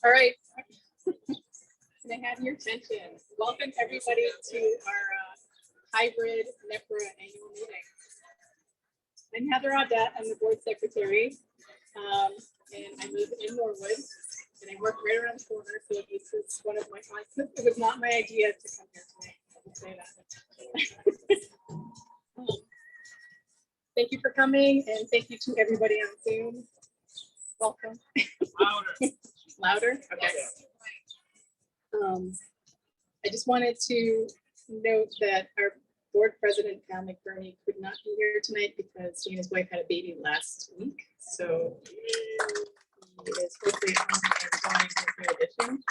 All right. Can I have your attention? Welcome everybody to our hybrid NepRWA annual meeting. I'm Heather Audette. I'm the board secretary, and I live in Norwood, and I work right around the corner. So this is one of my clients. It was not my idea to come here tonight. I will say that. Thank you for coming, and thank you to everybody on Zoom. Welcome. Louder. Louder? Okay. I just wanted to note that our board president, Cal McBurney, could not be here tonight because he and his wife had a baby last week. So he is hopefully on our edition.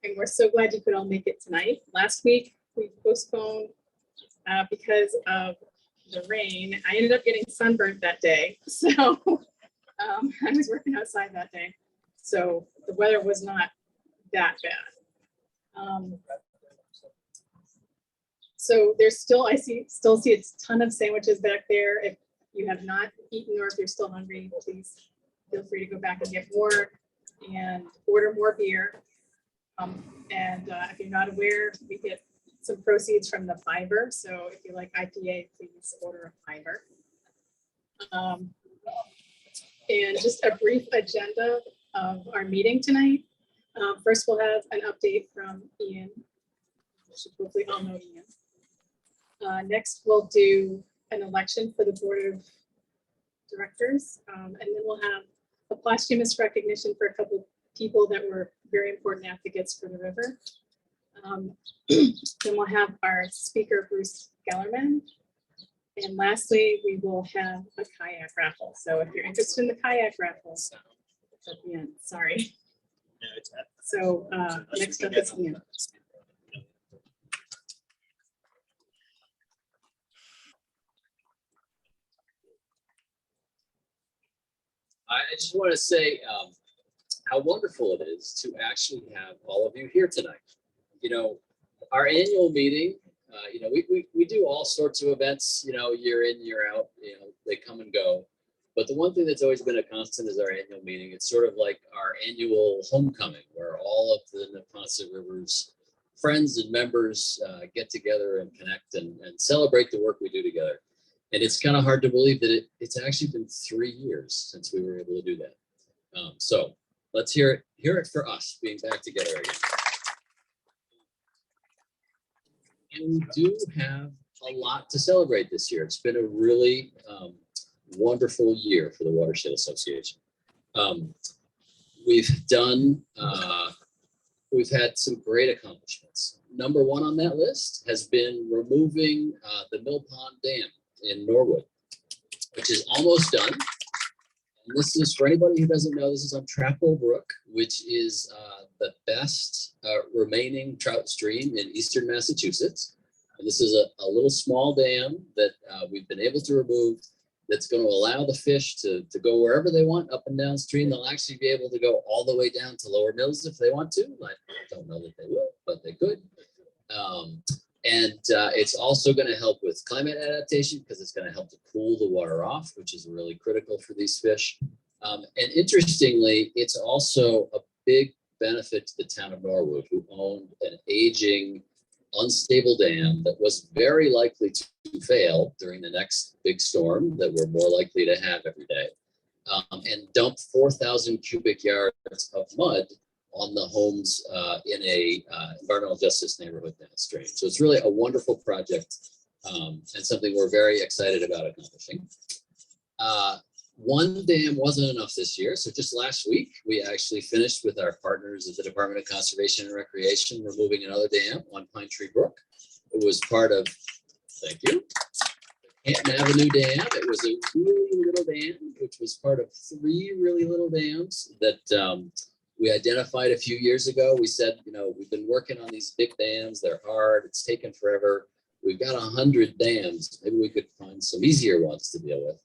And we're so glad you could all make it tonight. Last week we postponed because of the rain. I ended up getting sunburned that day. So I was working outside that day. So the weather was not that bad. So there's still, I still see a ton of sandwiches back there. If you have not eaten or if you're still hungry, please feel free to go back and get more and order more beer. If you're not aware, we get some proceeds from the fiber. So if you like IPA, please order a fiber. And just a brief agenda of our meeting tonight. First, we'll have an update from Ian. You should hopefully all know Ian. Next, we'll do an election for the board of directors. And then we'll have a posthumous recognition for a couple of people that were very important advocates for the river. Then we'll have our speaker, Bruce Gellerman. And lastly, we will have a kayak raffle. So if you're interested in the kayak raffle, it's at the end, sorry. So next up is Ian. I just want to say how wonderful it is to actually have all of you here tonight. You know, our annual meeting, we do all sorts of events, year in, year out, they come and go. But the one thing that's always been a constant is our annual meeting. It's sort of like our annual homecoming where all of the Neponset River's friends and members get together and connect and celebrate the work we do together. And it's kind of hard to believe that it's actually been 3 years since we were able to do that. So let's hear it for us being back together again. And we do have a lot to celebrate this year. It's been a really wonderful year for the Watershed Association. We've had some great accomplishments. Number one on that list has been removing the Millpond Dam in Norwood, which is almost done. And this is, for anybody who doesn't know, this is on Trapple Brook, which is the best remaining trout stream in eastern Massachusetts. And this is a little small dam that we've been able to remove that's going to allow the fish to go wherever they want up and downstream. They'll actually be able to go all the way down to Lower Mills if they want to. I don't know that they will, but they could. It's also going to help with climate adaptation because it's going to help to cool the water off, which is really critical for these fish. And interestingly, it's also a big benefit to the town of Norwood, who owned an aging, unstable dam that was very likely to fail during the next big storm that we're more likely to have every day, and dump 4,000 cubic yards of mud on the homes in a environmental justice neighborhood downstream. So it's really a wonderful project and something we're very excited about accomplishing. One dam wasn't enough this year. So just last week, we actually finished with our partners at the Department of Conservation and Recreation, removing another dam on Pine Tree Brook. It was part of, thank you, Canton Avenue Dam. It was a really little dam, which was part of 3 really little dams that we identified a few years ago. We said, we've been working on these big dams. They're hard. It's taken forever. We've got 100 dams. Maybe we could find some easier ones to deal with.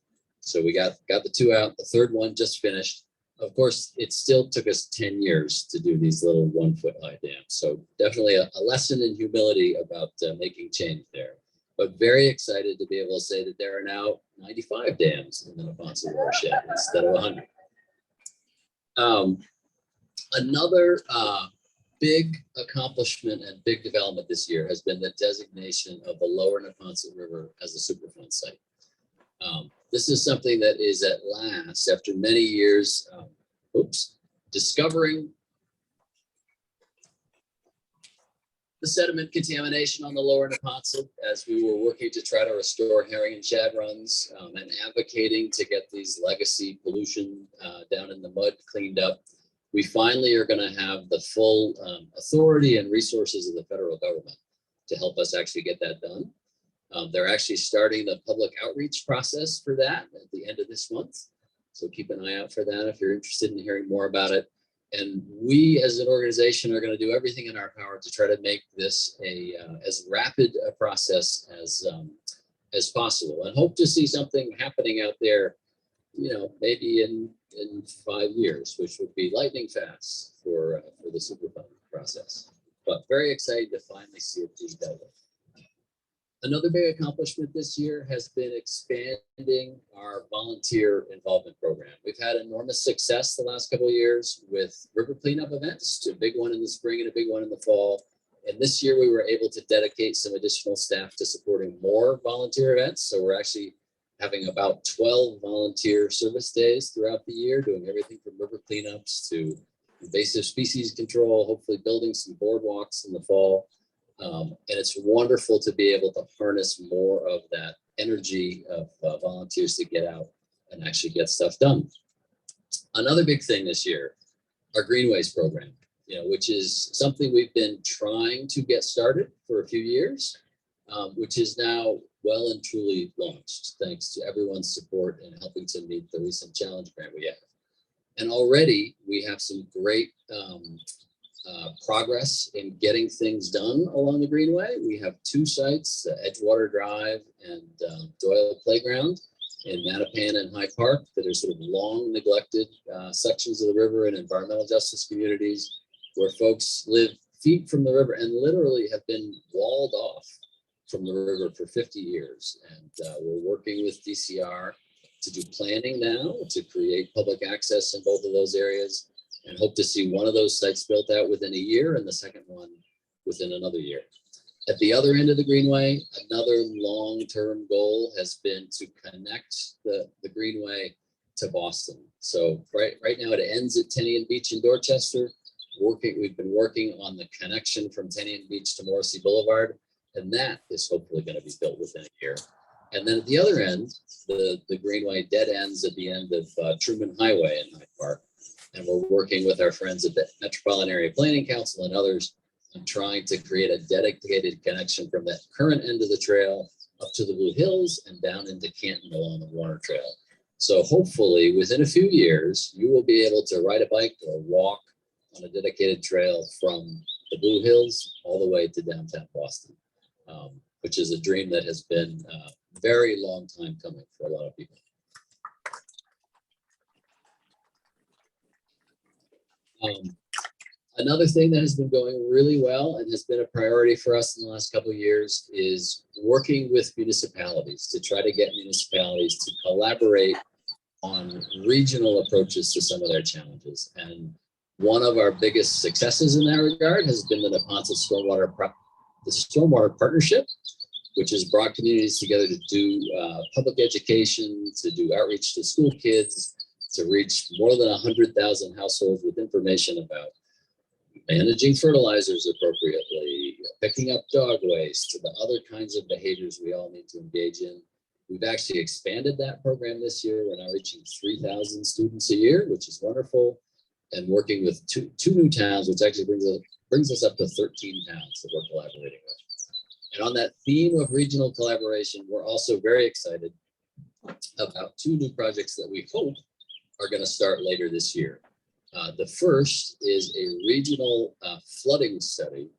So we got the 2 out. The 3rd one just finished. Of course, it still took us 10 years to do these little 1-foot high dams. So definitely a lesson in humility about making change there. but very excited to be able to say that there are now 95 dams in the Neponset watershed instead of 100. Another big accomplishment and big development this year has been the designation of the lower Neponset River as a Superfund site. This is something that is at last, after many years, discovering the sediment contamination on the lower Neponset as we were working to try to restore herring and shad runs and advocating to get these legacy pollution down in the mud cleaned up. We finally are going to have the full authority and resources of the federal government to help us actually get that done. They're actually starting the public outreach process for that at the end of this month. So keep an eye out for that if you're interested in hearing more about it. And we as an organization are going to do everything in our power to try to make this as rapid a process as possible, and hope to see something happening out there, maybe in 5 years, which would be lightning fast for the Superfund process. But very excited to finally see it being dealt with. Another big accomplishment this year has been expanding our volunteer involvement program. We've had enormous success the last couple of years with river cleanup events, a big one in the spring and a big one in the fall. And this year we were able to dedicate some additional staff to supporting more volunteer events. So we're actually having about 12 volunteer service days throughout the year, doing everything from river cleanups to invasive species control, hopefully building some boardwalks in the fall. And it's wonderful to be able to harness more of that energy of volunteers to get out and actually get stuff done. Another big thing this year, our Greenways program, which is something we've been trying to get started for a few years, which is now well and truly launched, thanks to everyone's support in helping to meet the recent challenge grant we have. And already we have some great progress in getting things done along the Greenway. We have 2 sites, Edgewater Drive and Doyle Playground in Mattapan and High Park, that are sort of long neglected sections of the river and environmental justice communities where folks live feet from the river and literally have been walled off from the river for 50 years. And we're working with DCR to do planning now to create public access in both of those areas, and hope to see one of those sites built out within a year and the second one within another year. At the other end of the Greenway, another long-term goal has been to connect the Greenway to Boston. So right now it ends at Tenian Beach in Dorchester. We've been working on the connection from Tenian Beach to Morrissey Boulevard, and that is hopefully going to be built within a year. And then at the other end, the Greenway dead ends at the end of Truman Highway in Hyde Park. And we're working with our friends at the Metropolitan Area Planning Council and others on trying to create a dedicated connection from that current end of the trail up to the Blue Hills and down into Canton along the Warner Trail. So hopefully within a few years, you will be able to ride a bike or walk on a dedicated trail from the Blue Hills all the way to downtown Boston, which is a dream that has been a very long time coming for a lot of people. Another thing that has been going really well and has been a priority for us in the last couple of years is working with municipalities to try to get municipalities to collaborate on regional approaches to some of their challenges. And one of our biggest successes in that regard has been the Neponset Stormwater Partnership, which has brought communities together to do public education, to do outreach to school kids, to reach more than 100,000 households with information about managing fertilizers appropriately, picking up dog waste, to the other kinds of behaviors we all need to engage in. We've actually expanded that program this year. We're now reaching 3,000 students a year, which is wonderful, and working with two new towns, which actually brings us up to 13 towns that we're collaborating with. And on that theme of regional collaboration, we're also very excited about 2 new projects that we hope are going to start later this year. The first is a regional flooding study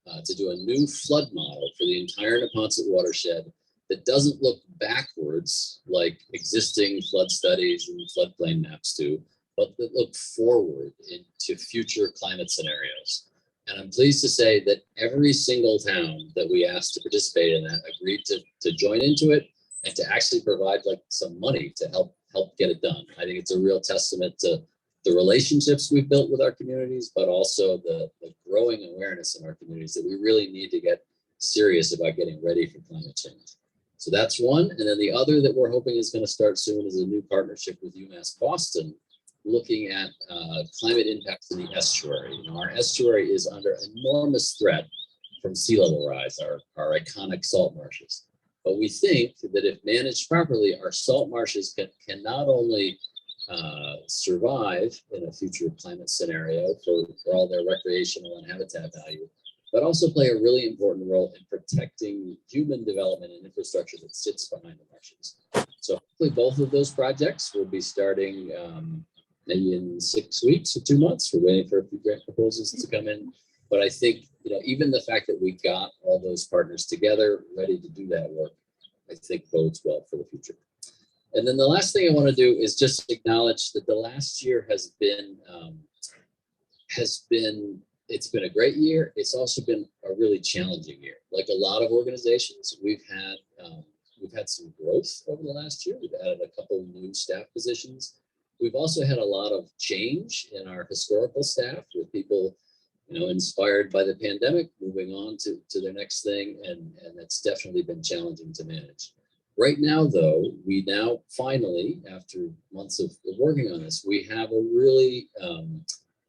to do a new flood model for the entire Neponset watershed that doesn't look backwards like existing flood studies and floodplain maps do, but that look forward into future climate scenarios. And I'm pleased to say that every single town that we asked to participate in that agreed to join into it and to actually provide like some money to help get it done. I think it's a real testament to the relationships we've built with our communities, but also the growing awareness in our communities that we really need to get serious about getting ready for climate change. So that's one. And then the other that we're hoping is going to start soon is a new partnership with UMass Boston, looking at climate impacts in the estuary. You know, our estuary is under enormous threat from sea level rise, our iconic salt marshes. But we think that if managed properly, our salt marshes can not only survive in a future climate scenario for all their recreational and habitat value, but also play a really important role in protecting human development and infrastructure that sits behind the marshes. So hopefully both of those projects will be starting maybe in 6 weeks or 2 months. We're waiting for a few grant proposals to come in. But I think, you know, even the fact that we got all those partners together, ready to do that work, I think bodes well for the future. And then the last thing I want to do is just acknowledge that the last year has been it's been a great year. It's also been a really challenging year. Like a lot of organizations, we've had some growth over the last year. We've added a couple new staff positions. We've also had a lot of change in our historical staff with people, you know, inspired by the pandemic, moving on to their next thing. And that's definitely been challenging to manage. Right now, though, we now finally, after months of working on this, we have a really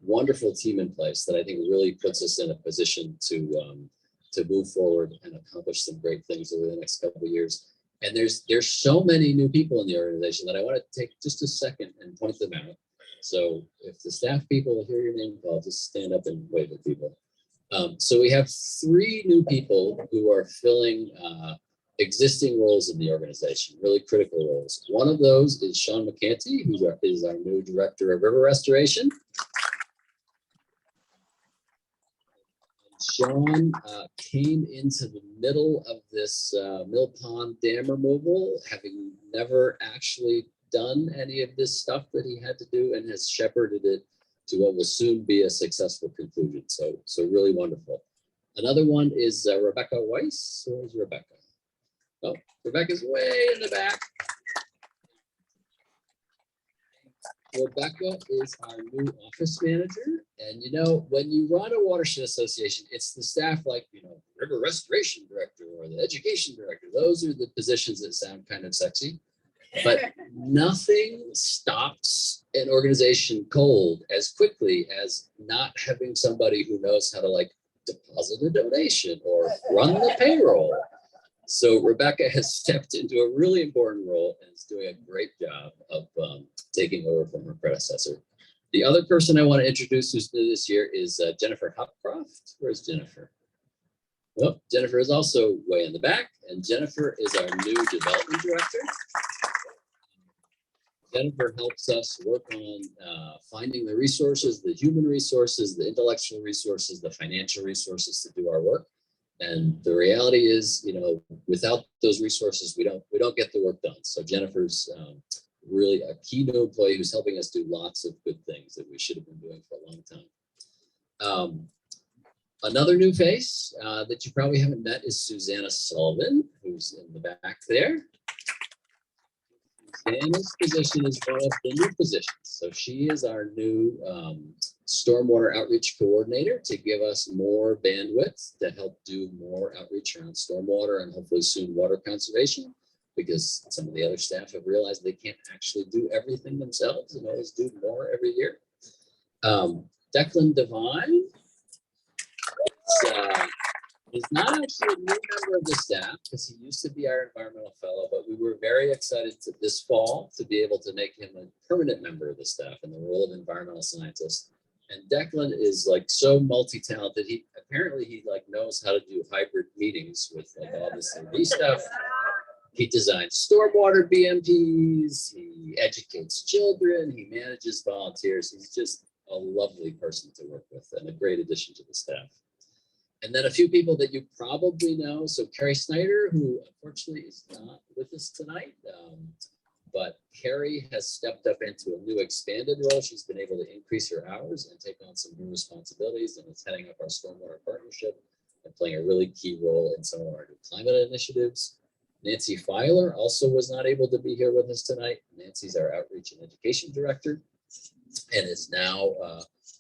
wonderful team in place that I think really puts us in a position to move forward and accomplish some great things over the next couple of years. And there's so many new people in the organization that I want to take just a second and point them out. So if the staff people hear your name called, just stand up and wave at people. So we have 3 new people who are filling existing roles in the organization, really critical roles. One of those is Sean McCanty, who is our new director of river restoration. Sean came into the middle of this Millpond Dam removal, having never actually done any of this stuff that he had to do, and has shepherded it to what will soon be a successful conclusion. So really wonderful. Another one is Rebecca Weiss. Where's Rebecca? Oh, Rebecca's way in the back. Rebecca is our new office manager. And, you know, when you run a watershed association, it's the staff like, you know, river restoration director or the education director. Those are the positions that sound kind of sexy. But nothing stops an organization cold as quickly as not having somebody who knows how to like deposit a donation or run the payroll. So Rebecca has stepped into a really important role and is doing a great job of taking over from her predecessor. The other person I want to introduce who's new this year is Jennifer Hopcroft. Where's Jennifer? Well, Jennifer is also way in the back, and Jennifer is our new development director. Jennifer helps us work on finding the resources, the human resources, the intellectual resources, the financial resources to do our work. And the reality is, you know, without those resources, we don't get the work done. So Jennifer's really a key new employee who's helping us do lots of good things that we should have been doing for a long time. Another new face that you probably haven't met is Susannah Sullivan, who's in the back there. Susannah's position is one of the new positions. So she is our new stormwater outreach coordinator to give us more bandwidth to help do more outreach around stormwater and hopefully soon water conservation, because some of the other staff have realized they can't actually do everything themselves and always do more every year. Declan Devine is not actually a new member of the staff because he used to be our environmental fellow, but we were very excited this fall to be able to make him a permanent member of the staff in the role of environmental scientist. And Declan is like so multi-talented. He like knows how to do hybrid meetings with like all this AV stuff. He designs stormwater BMPs, he educates children, he manages volunteers. He's just a lovely person to work with and a great addition to the staff. And then a few people that you probably know. So Carrie Snyder, who unfortunately is not with us tonight. but Carrie has stepped up into a new expanded role. She's been able to increase her hours and take on some new responsibilities, and is heading up our stormwater partnership and playing a really key role in some of our new climate initiatives. Nancy Filer also was not able to be here with us tonight. Nancy's our outreach and education director and is now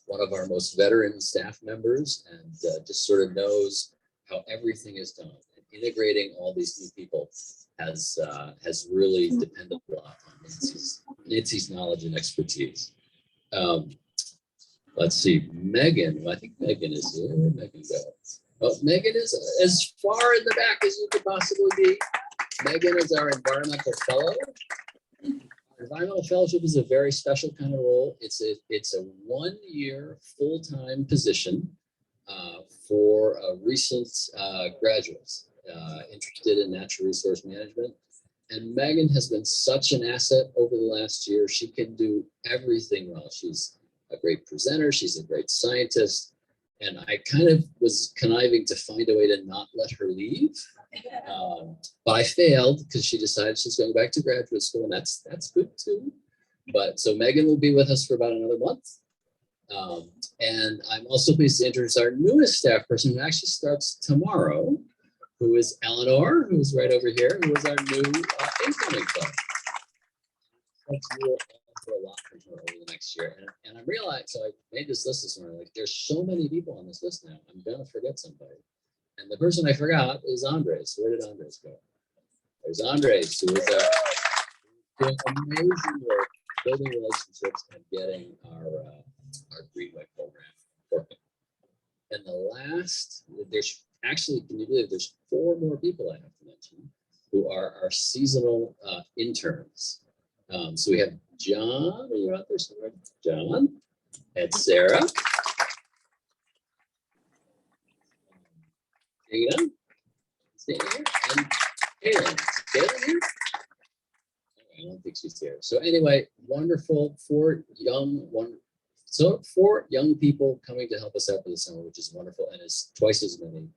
one of our most veteran staff members, and just sort of knows how everything is done. And integrating all these new people has really depended a lot on Nancy's knowledge and expertise. Let's see, Megan. I think Megan is here. Where did Megan go? Oh, Megan is as far in the back as you could possibly be. Megan is our environmental fellow. Our environmental fellowship is a very special kind of role. It's a 1-year full-time position for recent graduates interested in natural resource management. And Megan has been such an asset over the last year. She can do everything well. She's a great presenter. She's a great scientist. And I kind of was conniving to find a way to not let her leave. But I failed because she decided she's going back to graduate school, and that's good too. But so Megan will be with us for about another month. And I'm also pleased to introduce our newest staff person who actually starts tomorrow, who is Eleanor, who's right over here, who is our new incoming fellow. For a lot from her over the next year. And I realized, so I made this list this morning, like there's so many people on this list now, I'm gonna forget somebody. And the person I forgot is Andres. Where did Andres go? There's Andres, who is doing amazing work building relationships and getting our Greenway program working. And the last, there's actually, can you believe there's 4 more people I have to mention who are our seasonal interns. So we have John, are you out there somewhere? John and Sarah. Dana, stay here, and Kaylin. Kaylin here? I don't think she's here. So anyway, wonderful, 4 young people coming to help us out for the summer, which is wonderful, and is twice as many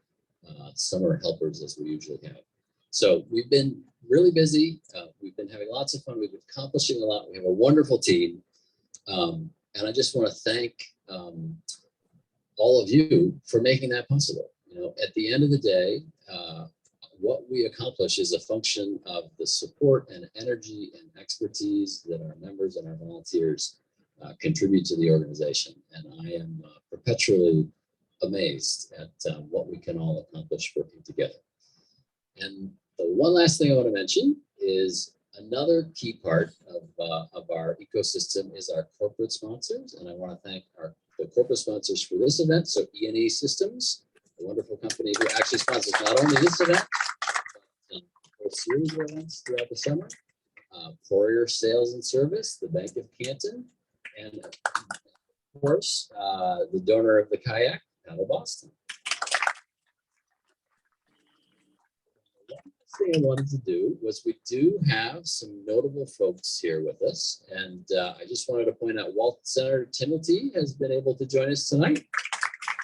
summer helpers as we usually have. So we've been really busy. We've been having lots of fun. We've been accomplishing a lot. We have a wonderful team. And I just want to thank all of you for making that possible. You know, at the end of the day, what we accomplish is a function of the support and energy and expertise that our members and our volunteers contribute to the organization. And I am perpetually amazed at what we can all accomplish working together. And the one last thing I want to mention is another key part of our ecosystem is our corporate sponsors. And I want to thank the corporate sponsors for this event. So E&E Systems, a wonderful company who actually sponsors not only this event, but a whole series of events throughout the summer. Courier Sales and Service, the Bank of Canton, and of course, the donor of the kayak, Boston. Thing I wanted to do was we do have some notable folks here with us, and I just wanted to point out Senator Timothy has been able to join us tonight.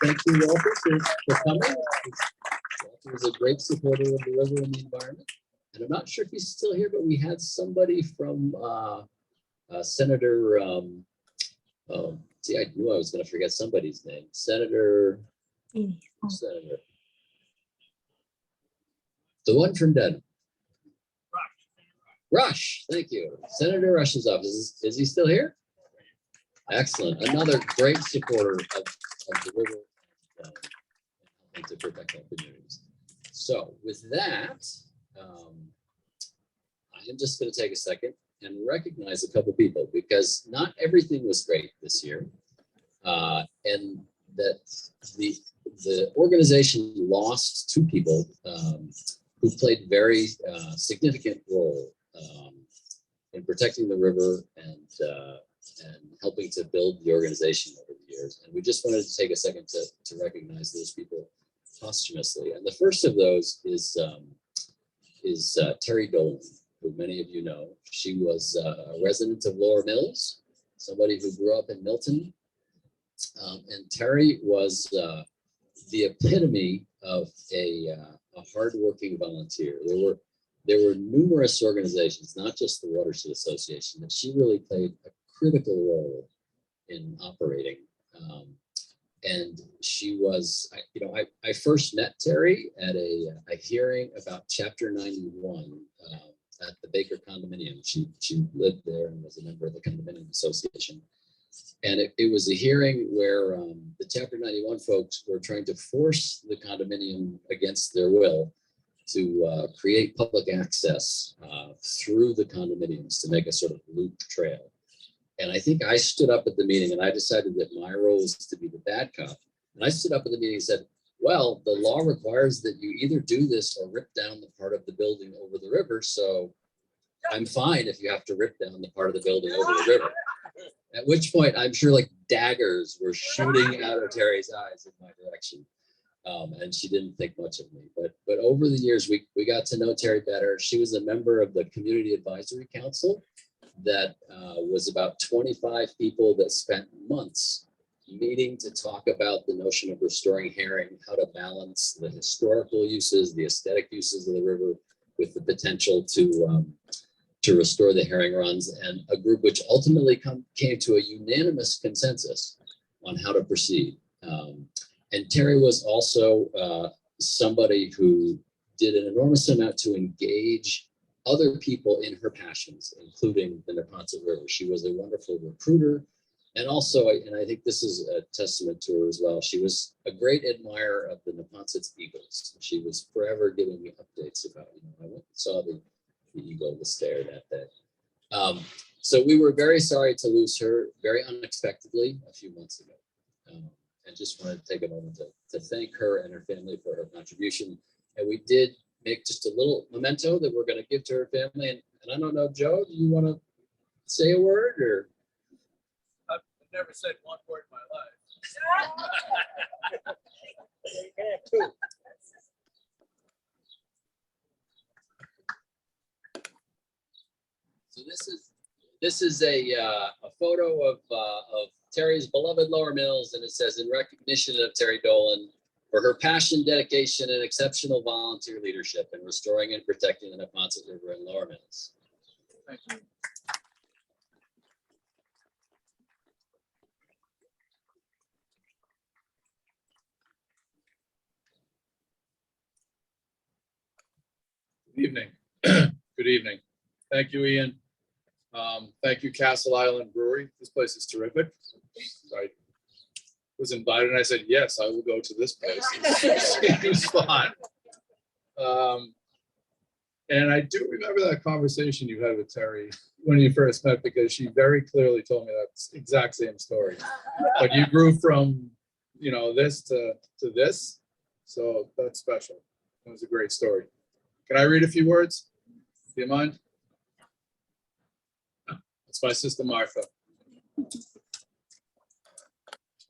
Thank you, Walter, for coming. Walter is a great supporter of the river and the environment, and I'm not sure if he's still here, but we had somebody from Senator. See, I knew I was going to forget somebody's name. Senator. The one from Denver. Rush, thank you. Senator Rush's office. Is he still here? Excellent. Another great supporter of the river and to protect our communities. So with that, I am just going to take a second and recognize a couple people, because not everything was great this year. And that the organization lost 2 people who played very significant role in protecting the river and helping to build the organization over the years. And we just wanted to take a second to recognize those people posthumously. And the first of those is Terry Dolan, who many of you know. She was a resident of Lower Mills, somebody who grew up in Milton. And Terry was the epitome of a hardworking volunteer. There were there were numerous organizations, not just the Watershed Association, that she really played a critical role in operating. And she was, I first met Terry at a hearing about Chapter 91 at the Baker condominium. She lived there and was a member of the condominium association. And it was a hearing where the Chapter 91 folks were trying to force the condominium against their will to create public access through the condominiums to make a sort of loop trail. And I think I stood up at the meeting and I decided that my role was to be the bad cop. And I stood up at the meeting and said, well, the law requires that you either do this or rip down the part of the building over the river. So I'm fine if you have to rip down the part of the building over the river. At which point, I'm sure like daggers were shooting out of Terry's eyes in my direction. And she didn't think much of me. But over the years, we got to know Terry better. She was a member of the Community Advisory Council that was about 25 people that spent months meeting to talk about the notion of restoring herring, how to balance the historical uses, the aesthetic uses of the river with the potential to restore the herring runs, and a group which ultimately came to a unanimous consensus on how to proceed. And Terry was also somebody who did an enormous amount to engage other people in her passions, including the Neponset River. She was a wonderful recruiter. And also, and I think this is a testament to her as well, she was a great admirer of the Neponset's eagles. She was forever giving me updates about, I went and saw the eagle was there that day. So we were very sorry to lose her very unexpectedly a few months ago. And just wanted to take a moment to thank her and her family for her contribution. And we did make just a little memento that we're going to give to her family. And I don't know, Joe, do you want to say a word or? I've never said one word in my life. You can have two. So this is a photo of Terry's beloved Lower Mills, and it says, in recognition of Terry Dolan for her passion, dedication, and exceptional volunteer leadership in restoring and protecting the Neponset River and Lower Mills. Thank you. Good evening. Good evening. Thank you, Ian. Thank you, Castle Island Brewery. This place is terrific. I was invited and I said, yes, I will go to this place. It was fun. And I do remember that conversation you had with Terry when you first met, because she very clearly told me that exact same story. But you grew from, this to this. So that's special. It was a great story. Can I read a few words? Do you mind? It's my sister Martha.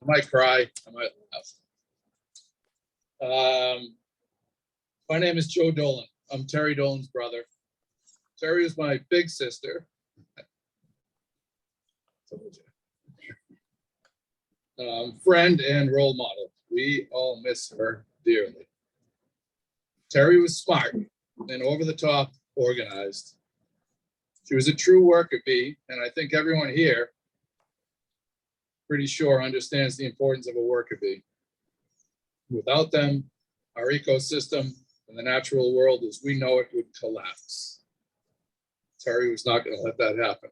I might cry. I might laugh. My name is Joe Dolan. I'm Terry Dolan's brother. Terry is my big sister. Friend and role model. We all miss her dearly. Terry was smart and over the top organized. She was a true worker bee, and I think everyone here pretty sure understands the importance of a worker bee. Without them, our ecosystem and the natural world as we know it would collapse. Terry was not going to let that happen.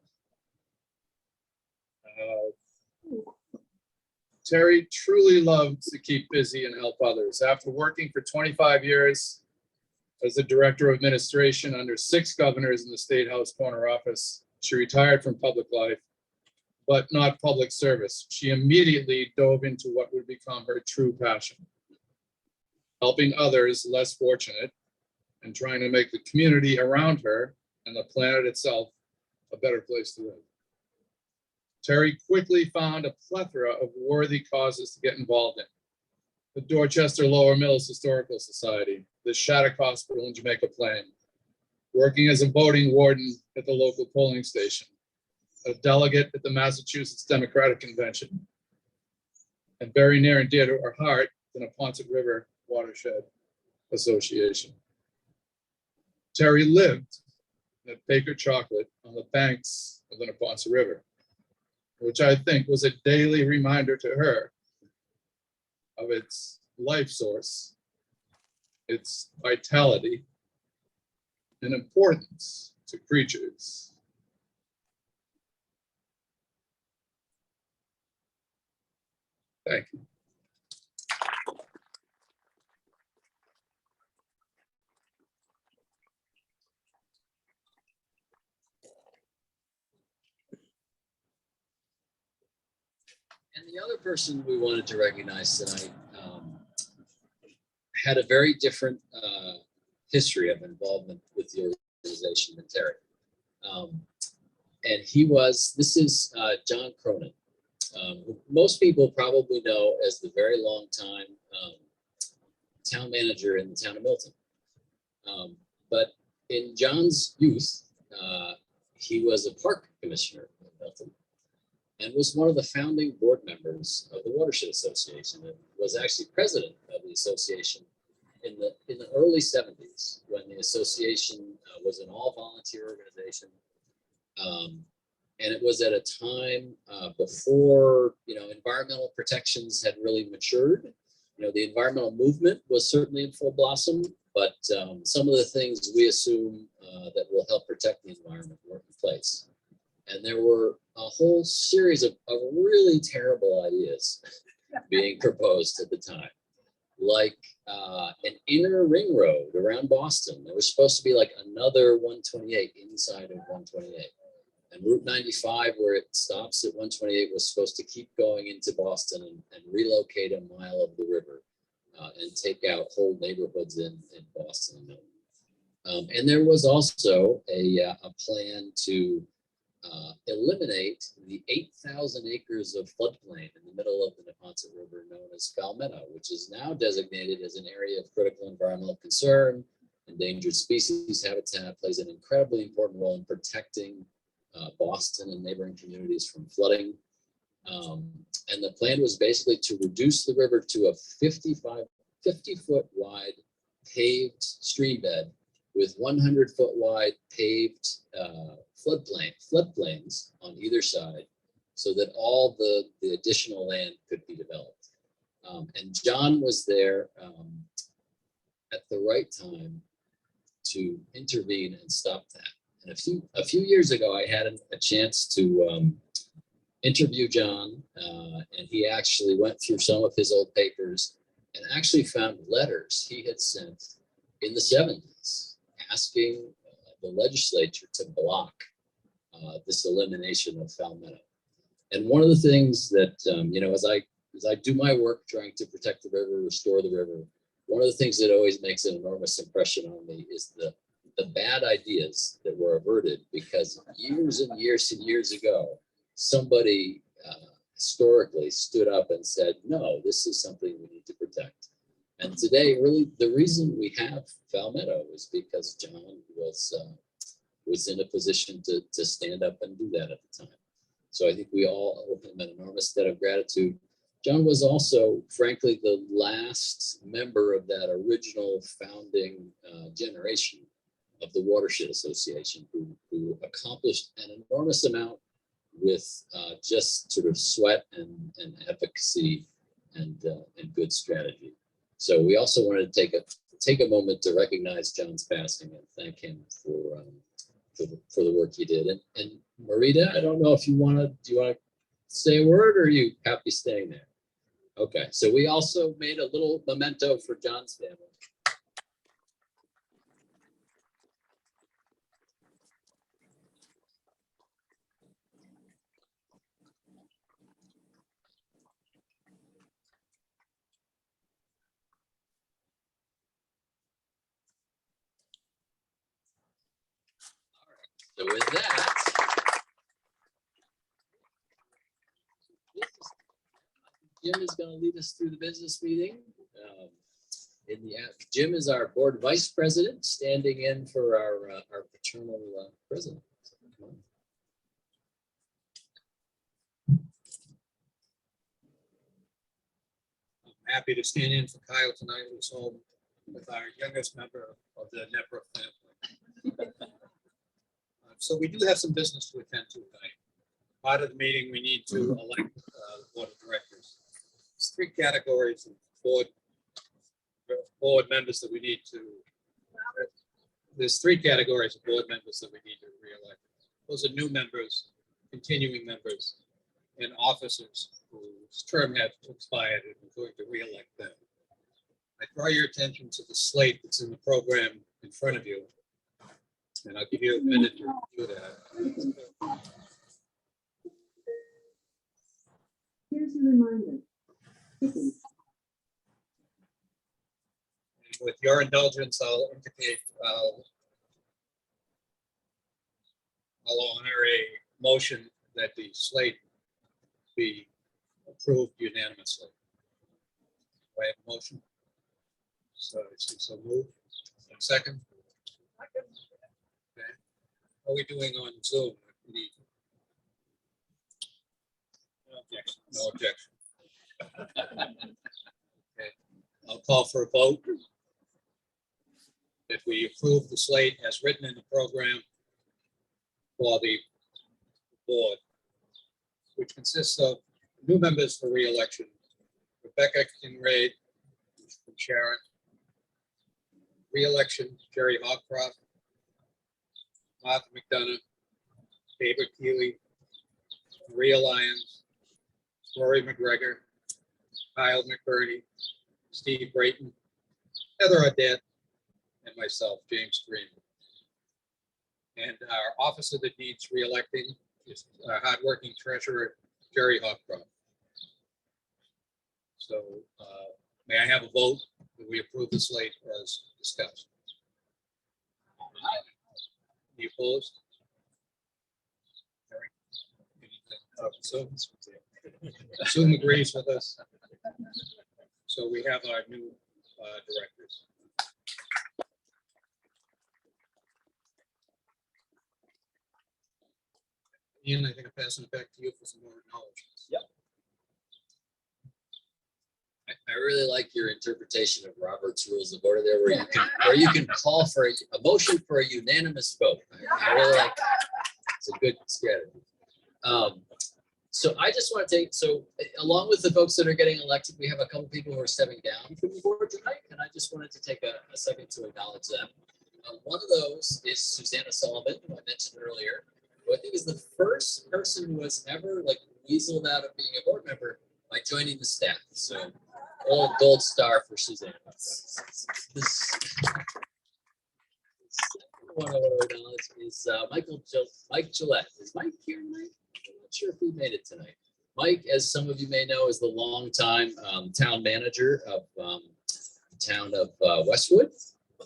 Terry truly loved to keep busy and help others. After working for 25 years as the director of administration under 6 governors in the State House corner office, she retired from public life, but not public service. She immediately dove into what would become her true passion, helping others less fortunate and trying to make the community around her and the planet itself a better place to live. Terry quickly found a plethora of worthy causes to get involved in. The Dorchester Lower Mills Historical Society, the Shattuck Hospital in Jamaica Plain, working as a voting warden at the local polling station, a delegate at the Massachusetts Democratic Convention, and very near and dear to her heart, the Neponset River Watershed Association. Terry lived at Baker Chocolate on the banks of the Neponset River, which I think was a daily reminder to her of its life source, its vitality, and importance to creatures. Thank you. And the other person we wanted to recognize tonight had a very different history of involvement with the organization than Terry. And this is John Cronin, who most people probably know as the very long time town manager in the town of Milton. But in John's youth, he was a park commissioner in Milton and was one of the founding board members of the Watershed Association and was actually president of the association in the early 70s when the association was an all volunteer organization. And it was at a time before, environmental protections had really matured. The environmental movement was certainly in full blossom, but some of the things we assume that will help protect the environment weren't in place. And there were a whole series of really terrible ideas being proposed at the time, like an inner ring road around Boston. There was supposed to be like another 128 inside of 128. And Route 95, where it stops at 128, was supposed to keep going into Boston and relocate a mile of the river and take out whole neighborhoods in Boston. And there was also a plan to eliminate the 8,000 acres of floodplain in the middle of the Neponset River known as Foul Meadow, which is now designated as an area of critical environmental concern. Endangered species habitat plays an incredibly important role in protecting Boston and neighboring communities from flooding. And the plan was basically to reduce the river to a 50-foot wide paved stream bed with 100-foot wide paved floodplains on either side so that all the additional land could be developed. And John was there at the right time to intervene and stop that. And a few years ago, I had a chance to interview John, and he actually went through some of his old papers and actually found letters he had sent in the 70s asking the legislature to block this elimination of Foul Meadow. And one of the things that, as I do my work trying to protect the river, restore the river, one of the things that always makes an enormous impression on me is the bad ideas that were averted because years and years and years ago, somebody historically stood up and said, no, this is something we need to protect. And today, really, the reason we have Foul Meadow is because John was in a position to stand up and do that at the time. So I think we all owe him an enormous debt of gratitude. John was also, frankly, the last member of that original founding generation of the Watershed Association who accomplished an enormous amount with just sort of sweat and advocacy and good strategy. So we also wanted to take a moment to recognize John's passing and thank him for the work he did. And Marita, I don't know if do you want to say a word or are you happy staying there? Okay, so we also made a little memento for John's family. So with that, Jim is going to lead us through the business meeting. Jim is our board vice president, standing in for our paternal president. So, come on. I'm happy to stand in for Kyle tonight, who's home with our youngest member of the NepRWA family. So we do have some business to attend to tonight. Part of the meeting, we need to elect the board of directors. There's three categories of board members that we need to. There's three categories of board members that we need to re-elect. Those are new members, continuing members, and officers whose term has expired and we're going to re-elect them. I draw your attention to the slate that's in the program in front of you. And I'll give you a minute to do that. Here's a reminder. Chicken. With your indulgence, I'll indicate, I'll honor a motion that the slate be approved unanimously. Do I have a motion? So move. Second. Okay. How are we doing on Zoom? No objection. No objection. Okay. I'll call for a vote. If we approve the slate as written in the program for the board, which consists of new members for re-election, Rebecca Kinraid from Sharon, re-election Jerry Hopcroft, Martha McDonough, David Keeley, Maria Lyons, Rory McGregor, Kyle McBurney, Steve Brayton, Heather Audette, and myself, James Green. And our officer that needs re-electing is our hardworking treasurer, Jerry Hopcroft. So may I have a vote that we approve the slate as discussed? Any opposed? Zoom agrees with us. So we have our new directors. Ian, I think I'm passing it back to you for some more acknowledgements. Yep. I really like your interpretation of Robert's Rules of Order there, where you can call for a motion for a unanimous vote. I really like that. It's a good strategy. So I just want to take, along with the folks that are getting elected, we have a couple people who are stepping down from the board tonight, and I just wanted to take a second to acknowledge them. One of those is Susannah Sullivan, who I mentioned earlier, who I think is the first person who has ever weaseled out of being a board member by joining the staff. So, old gold star for Susannah. The second one I want to acknowledge is Mike Gillette. Is Mike here tonight? I'm not sure if he made it tonight. Mike, as some of you may know, is the longtime town manager of the town of Westwood.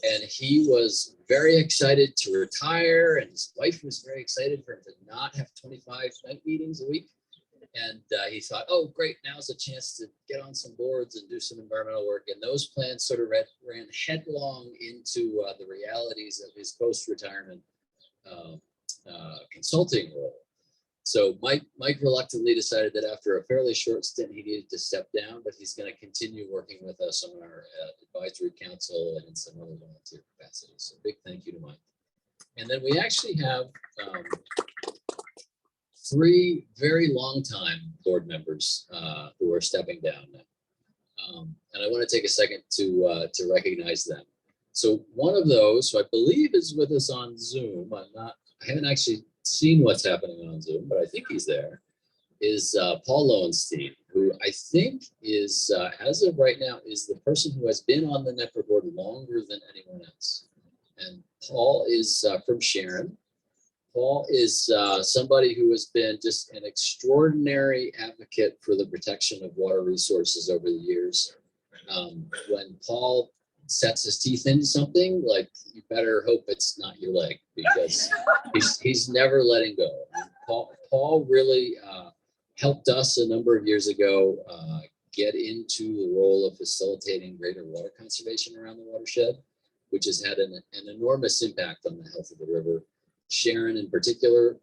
And he was very excited to retire, and his wife was very excited for him to not have 25 night meetings a week. And he thought, oh, great, now's a chance to get on some boards and do some environmental work. And those plans sort of ran headlong into the realities of his post-retirement consulting role. So Mike reluctantly decided that after a fairly short stint, he needed to step down, but he's going to continue working with us on our advisory council and in some other volunteer capacities. So big thank you to Mike. And then we actually have three very long time board members who are stepping down now. And I want to take a second to recognize them. So one of those, who I believe is with us on Zoom, I haven't actually seen what's happening on Zoom, but I think he's there, is Paul Lowenstein, who I think is, as of right now, is the person who has been on the NepRWA board longer than anyone else. And Paul is from Sharon. Paul is somebody who has been just an extraordinary advocate for the protection of water resources over the years. When Paul sets his teeth into something, you better hope it's not your leg, because he's never letting go. Paul really helped us a number of years ago get into the role of facilitating greater water conservation around the watershed, which has had an enormous impact on the health of the river. Sharon in particular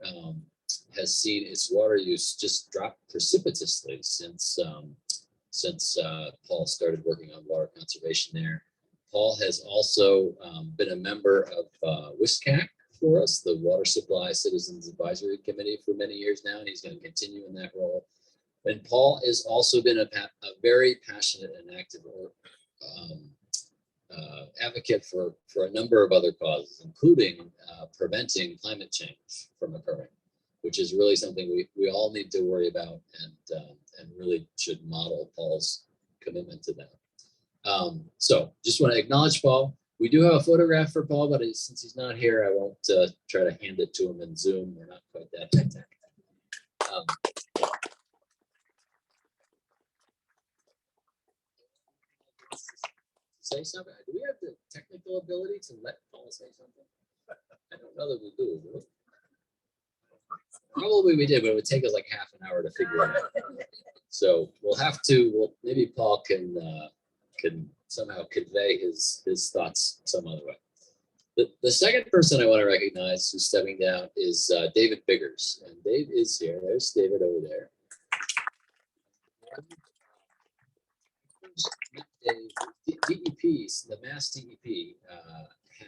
has seen its water use just drop precipitously since Paul started working on water conservation there. Paul has also been a member of WSCAC for us, the Water Supply Citizens Advisory Committee, for many years now, and he's going to continue in that role. And Paul has also been a very passionate and active advocate for a number of other causes, including preventing climate change from occurring, which is really something we all need to worry about, and really should model Paul's commitment to that. So just want to acknowledge Paul. We do have a photograph for Paul, but since he's not here, I won't try to hand it to him in Zoom. We're not quite that high-tech. Say something? Do we have the technical ability to let Paul say something? I don't know that we do. Do we? Probably we did, but it would take us like half an hour to figure it out. So we'll have to. Well, maybe Paul can somehow convey his thoughts some other way. The second person I want to recognize who's stepping down is David Biggers, and Dave is here. There's David over there. DEPs, the Mass DEP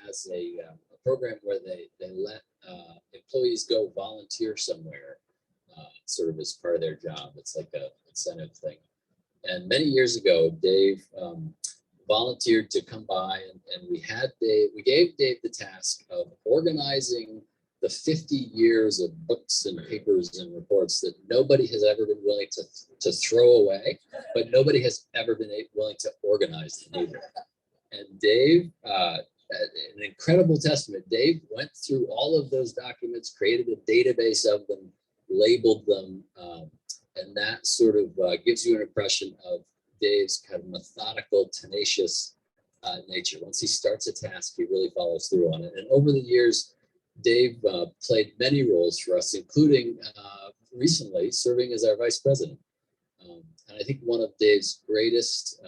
has a program where they let employees go volunteer somewhere, sort of as part of their job. It's like a incentive thing. And many years ago, Dave volunteered to come by, and we gave Dave the task of organizing the 50 years of books and papers and reports that nobody has ever been willing to throw away, but nobody has ever been willing to organize them either. And Dave, an incredible testament, Dave went through all of those documents, created a database of them, labeled them, and that sort of gives you an impression of Dave's kind of methodical, tenacious nature. Once he starts a task, he really follows through on it. And over the years, Dave played many roles for us, including recently serving as our vice president. And I think one of Dave's greatest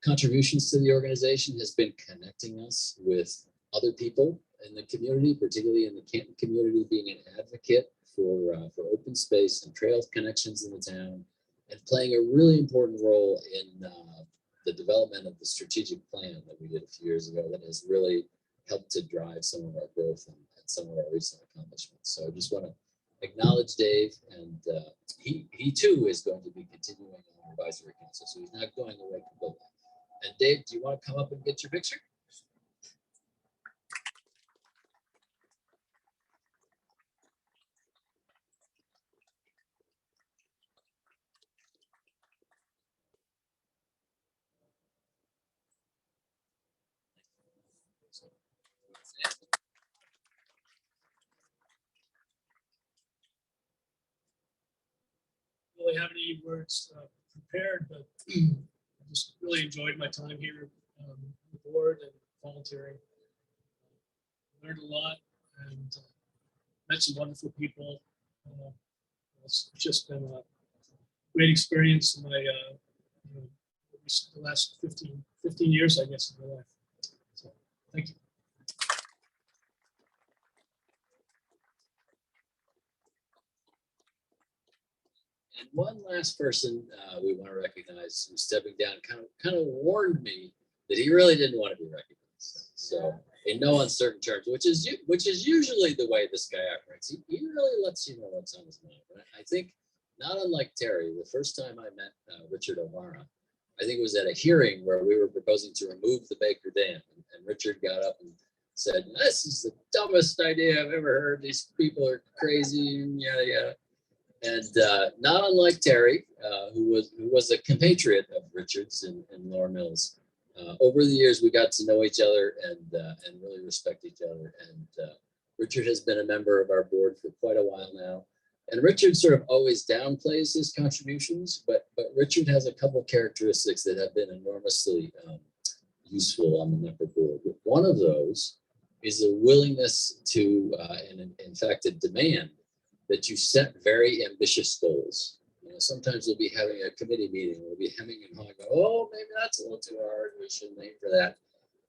contributions to the organization has been connecting us with other people in the community, particularly in the Canton community, being an advocate for open space and trail connections in the town, and playing a really important role in the development of the strategic plan that we did a few years ago that has really helped to drive some of our growth and some of our recent accomplishments. So I just want to acknowledge Dave, and he too is going to be continuing on our advisory council, so he's not going away completely. And Dave, do you want to come up and get your picture? Really have any words prepared, but I just really enjoyed my time here on the board and volunteering. Learned a lot and met some wonderful people. It's just been a great experience in my the last 15 years, I guess, of my life. So thank you. And one last person we want to recognize who's stepping down kind of warned me that he really didn't want to be recognized. So in no uncertain terms, which is usually the way this guy operates. He really lets you know what's on his mind. But I think, not unlike Terry, the first time I met Richard O'Mara, I think it was at a hearing where we were proposing to remove the Baker Dam, and Richard got up and said, "This is the dumbest idea I've ever heard. These people are crazy," and yada yada. And not unlike Terry, who was a compatriot of Richard's in Lower Mills, over the years we got to know each other and really respect each other. And Richard has been a member of our board for quite a while now. And Richard sort of always downplays his contributions, but Richard has a couple of characteristics that have been enormously useful on the NepRWA board. One of those is a willingness to, and in fact, a demand that you set very ambitious goals. You know, sometimes we'll be having a committee meeting, we'll be hemming and hawing, oh, maybe that's a little too hard, we shouldn't aim for that.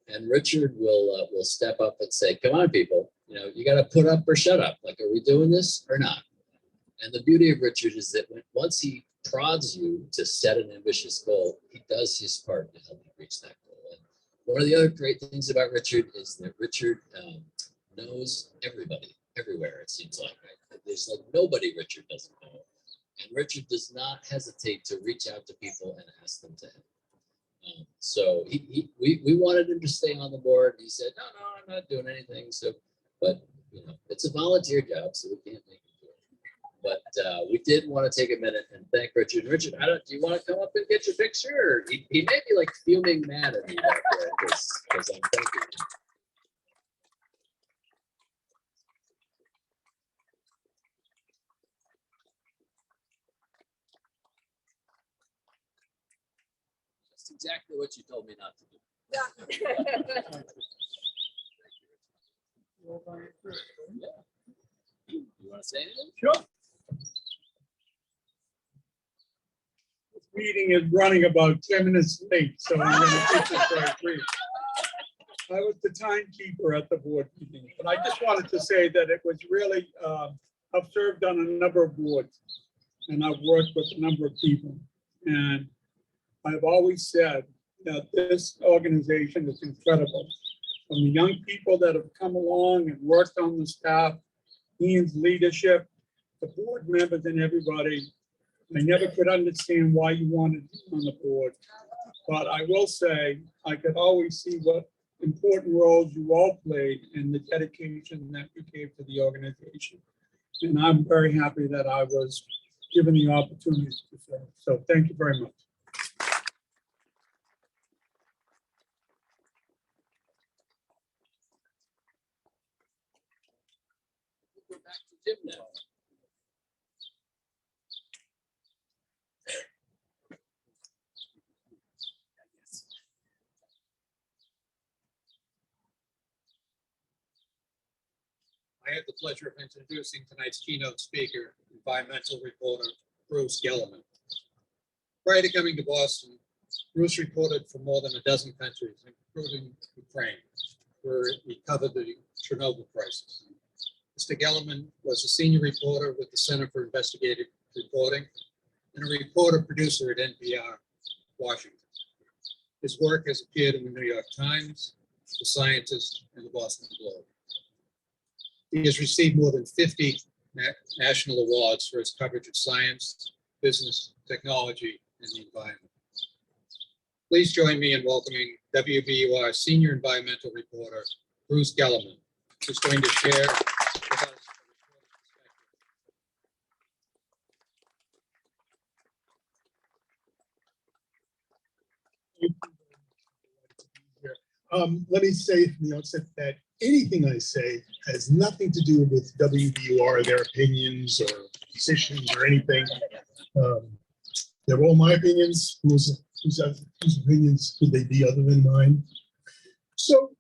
And Richard will step up and say, come on, people, you know, you got to put up or shut up. Like, are we doing this or not? And the beauty of Richard is that once he prods you to set an ambitious goal, he does his part to help you reach that goal. One of the other great things about Richard is that Richard knows everybody, everywhere, it seems like. Right? There's like nobody Richard doesn't know. And Richard does not hesitate to reach out to people and ask them to help. So we wanted him to stay on the board. He said, no, I'm not doing anything. So, but you know, it's a volunteer job, so we can't make him do it. But we did want to take a minute and thank Richard. Richard, do you want to come up and get your picture? Or he may be like fuming mad at me back there because I'm thanking him. That's exactly what you told me not to do. You want to say anything? Sure. This meeting is running about 10 minutes late, so I'm going to keep this very brief. I was the timekeeper at the board meeting, but I just wanted to say that it was really, I've served on a number of boards and I've worked with a number of people. And I've always said that this organization is incredible. From the young people that have come along and worked on the staff, Ian's leadership, the board members and everybody. I never could understand why you wanted to be on the board. But I will say, I could always see what important roles you all played in the dedication that you gave to the organization. And I'm very happy that I was given the opportunity to serve. So thank you very much. We're back to Jim now. I have the pleasure of introducing tonight's keynote speaker, environmental reporter Bruce Gellerman. Prior to coming to Boston, Bruce reported for more than a dozen countries, including Ukraine, where he covered the Chernobyl crisis. Mr. Gellerman was a senior reporter with the Center for Investigative Reporting and a reporter producer at NPR, Washington. His work has appeared in the New York Times, The Scientist, and the Boston Globe. He has received more than 50 national awards for his coverage of science, business, technology, and the environment. Please join me in welcoming WBUR senior environmental reporter, Bruce Gellerman, who's going to share with us. Let me say from the outset that anything I say has nothing to do with WBUR, their opinions or positions or anything. They're all my opinions. Whose opinions could they be other than mine? So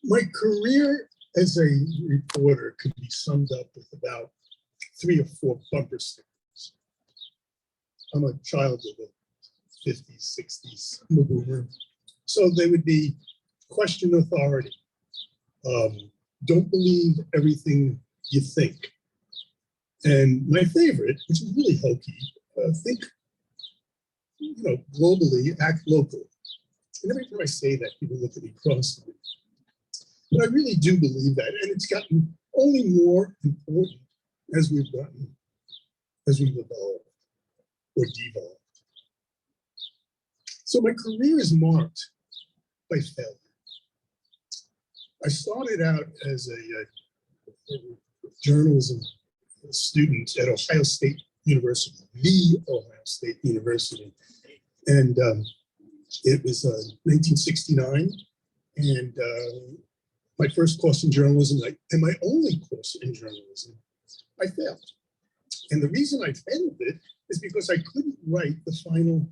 my career as a reporter could be summed up with about 3 or 4 bumper stickers. I'm a child of the 50s, 60s, I'm a boomer. So they would be question authority. Don't believe everything you think. And my favorite, which is really hokey, think, globally, act locally. And every time I say that, people look at me crossly. But I really do believe that, and it's gotten only more important as we've evolved or devolved. So my career is marked by failure. I started out as a journalism student at Ohio State University, the Ohio State University. And it was 1969. And my first course in journalism, and my only course in journalism, I failed. And the reason I failed it is because I couldn't write the final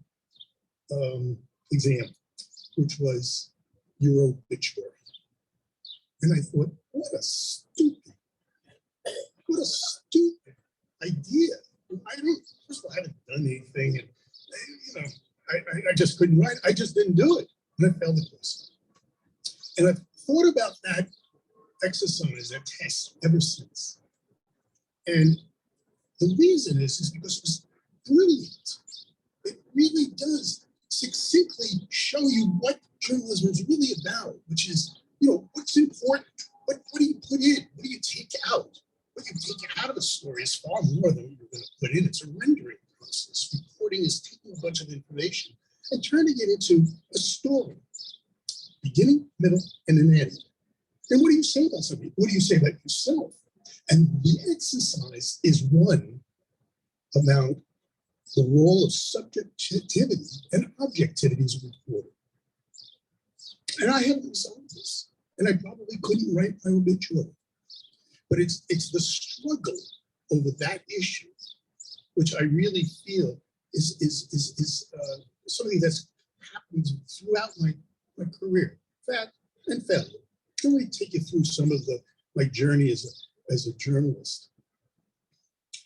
exam, which was your obituary. And I thought, what a stupid idea. First of all, I haven't done anything, and I just couldn't write. I just didn't do it, and I failed the course. And I've thought about that exercise, that test, ever since. And the reason is because it was brilliant. really does succinctly show you what journalism is really about, which is, what's important, what do you put in, what do you take out? What you take out of a story is far more than what you're going to put in. It's a rendering process. Reporting is taking a bunch of information and turning it into a story, beginning, middle, and an end. And what do you say about something? What do you say about yourself? And the exercise is one about the role of subjectivity and objectivity as a reporter. And I haven't resolved this, and I probably couldn't write my obituary. But it's the struggle over that issue, which I really feel is something that's happened throughout my career, fact and failure. Let me take you through some of my journey as a journalist.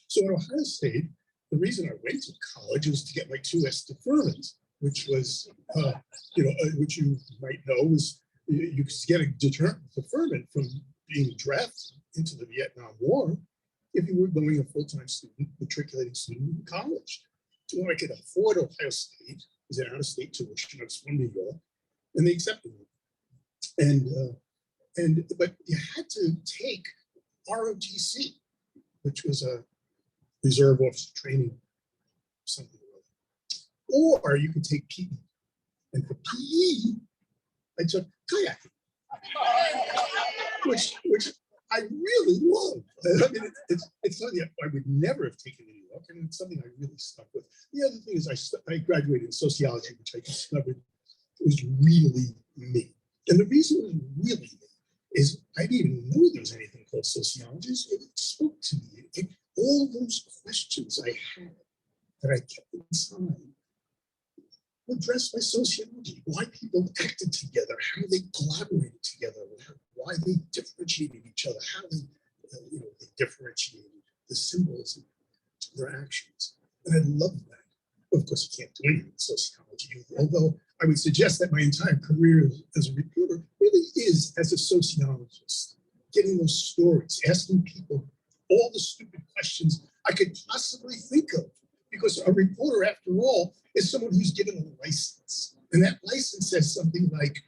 So at Ohio State, the reason I went to college was to get my 2S deferment, which was, which you might know was you could get a deferment from being drafted into the Vietnam War if you were going a full-time student, matriculating student in college. So I could afford Ohio State, it was an out-of-state tuition. I was from New York, and they accepted me. But you had to take ROTC, which was a reserve officer training, something like that. Or you could take PE. And for PE, I took kayaking, which I really love. I mean, it's something I would never have taken in New York, and it's something I really stuck with. The other thing is I graduated in sociology, which I discovered was really me. And the reason it was really me is I didn't even know there was anything called sociology. It spoke to me. All those questions I had that I kept inside were addressed by sociology. Why people acted together, how they collaborated together, why they differentiated each other, how they differentiated the symbols of their actions. And I love that. Of course, you can't do anything in sociology, although I would suggest that my entire career as a reporter really is as a sociologist, getting those stories, asking people all the stupid questions I could possibly think of. Because a reporter, after all, is someone who's given a license. And that license says something like,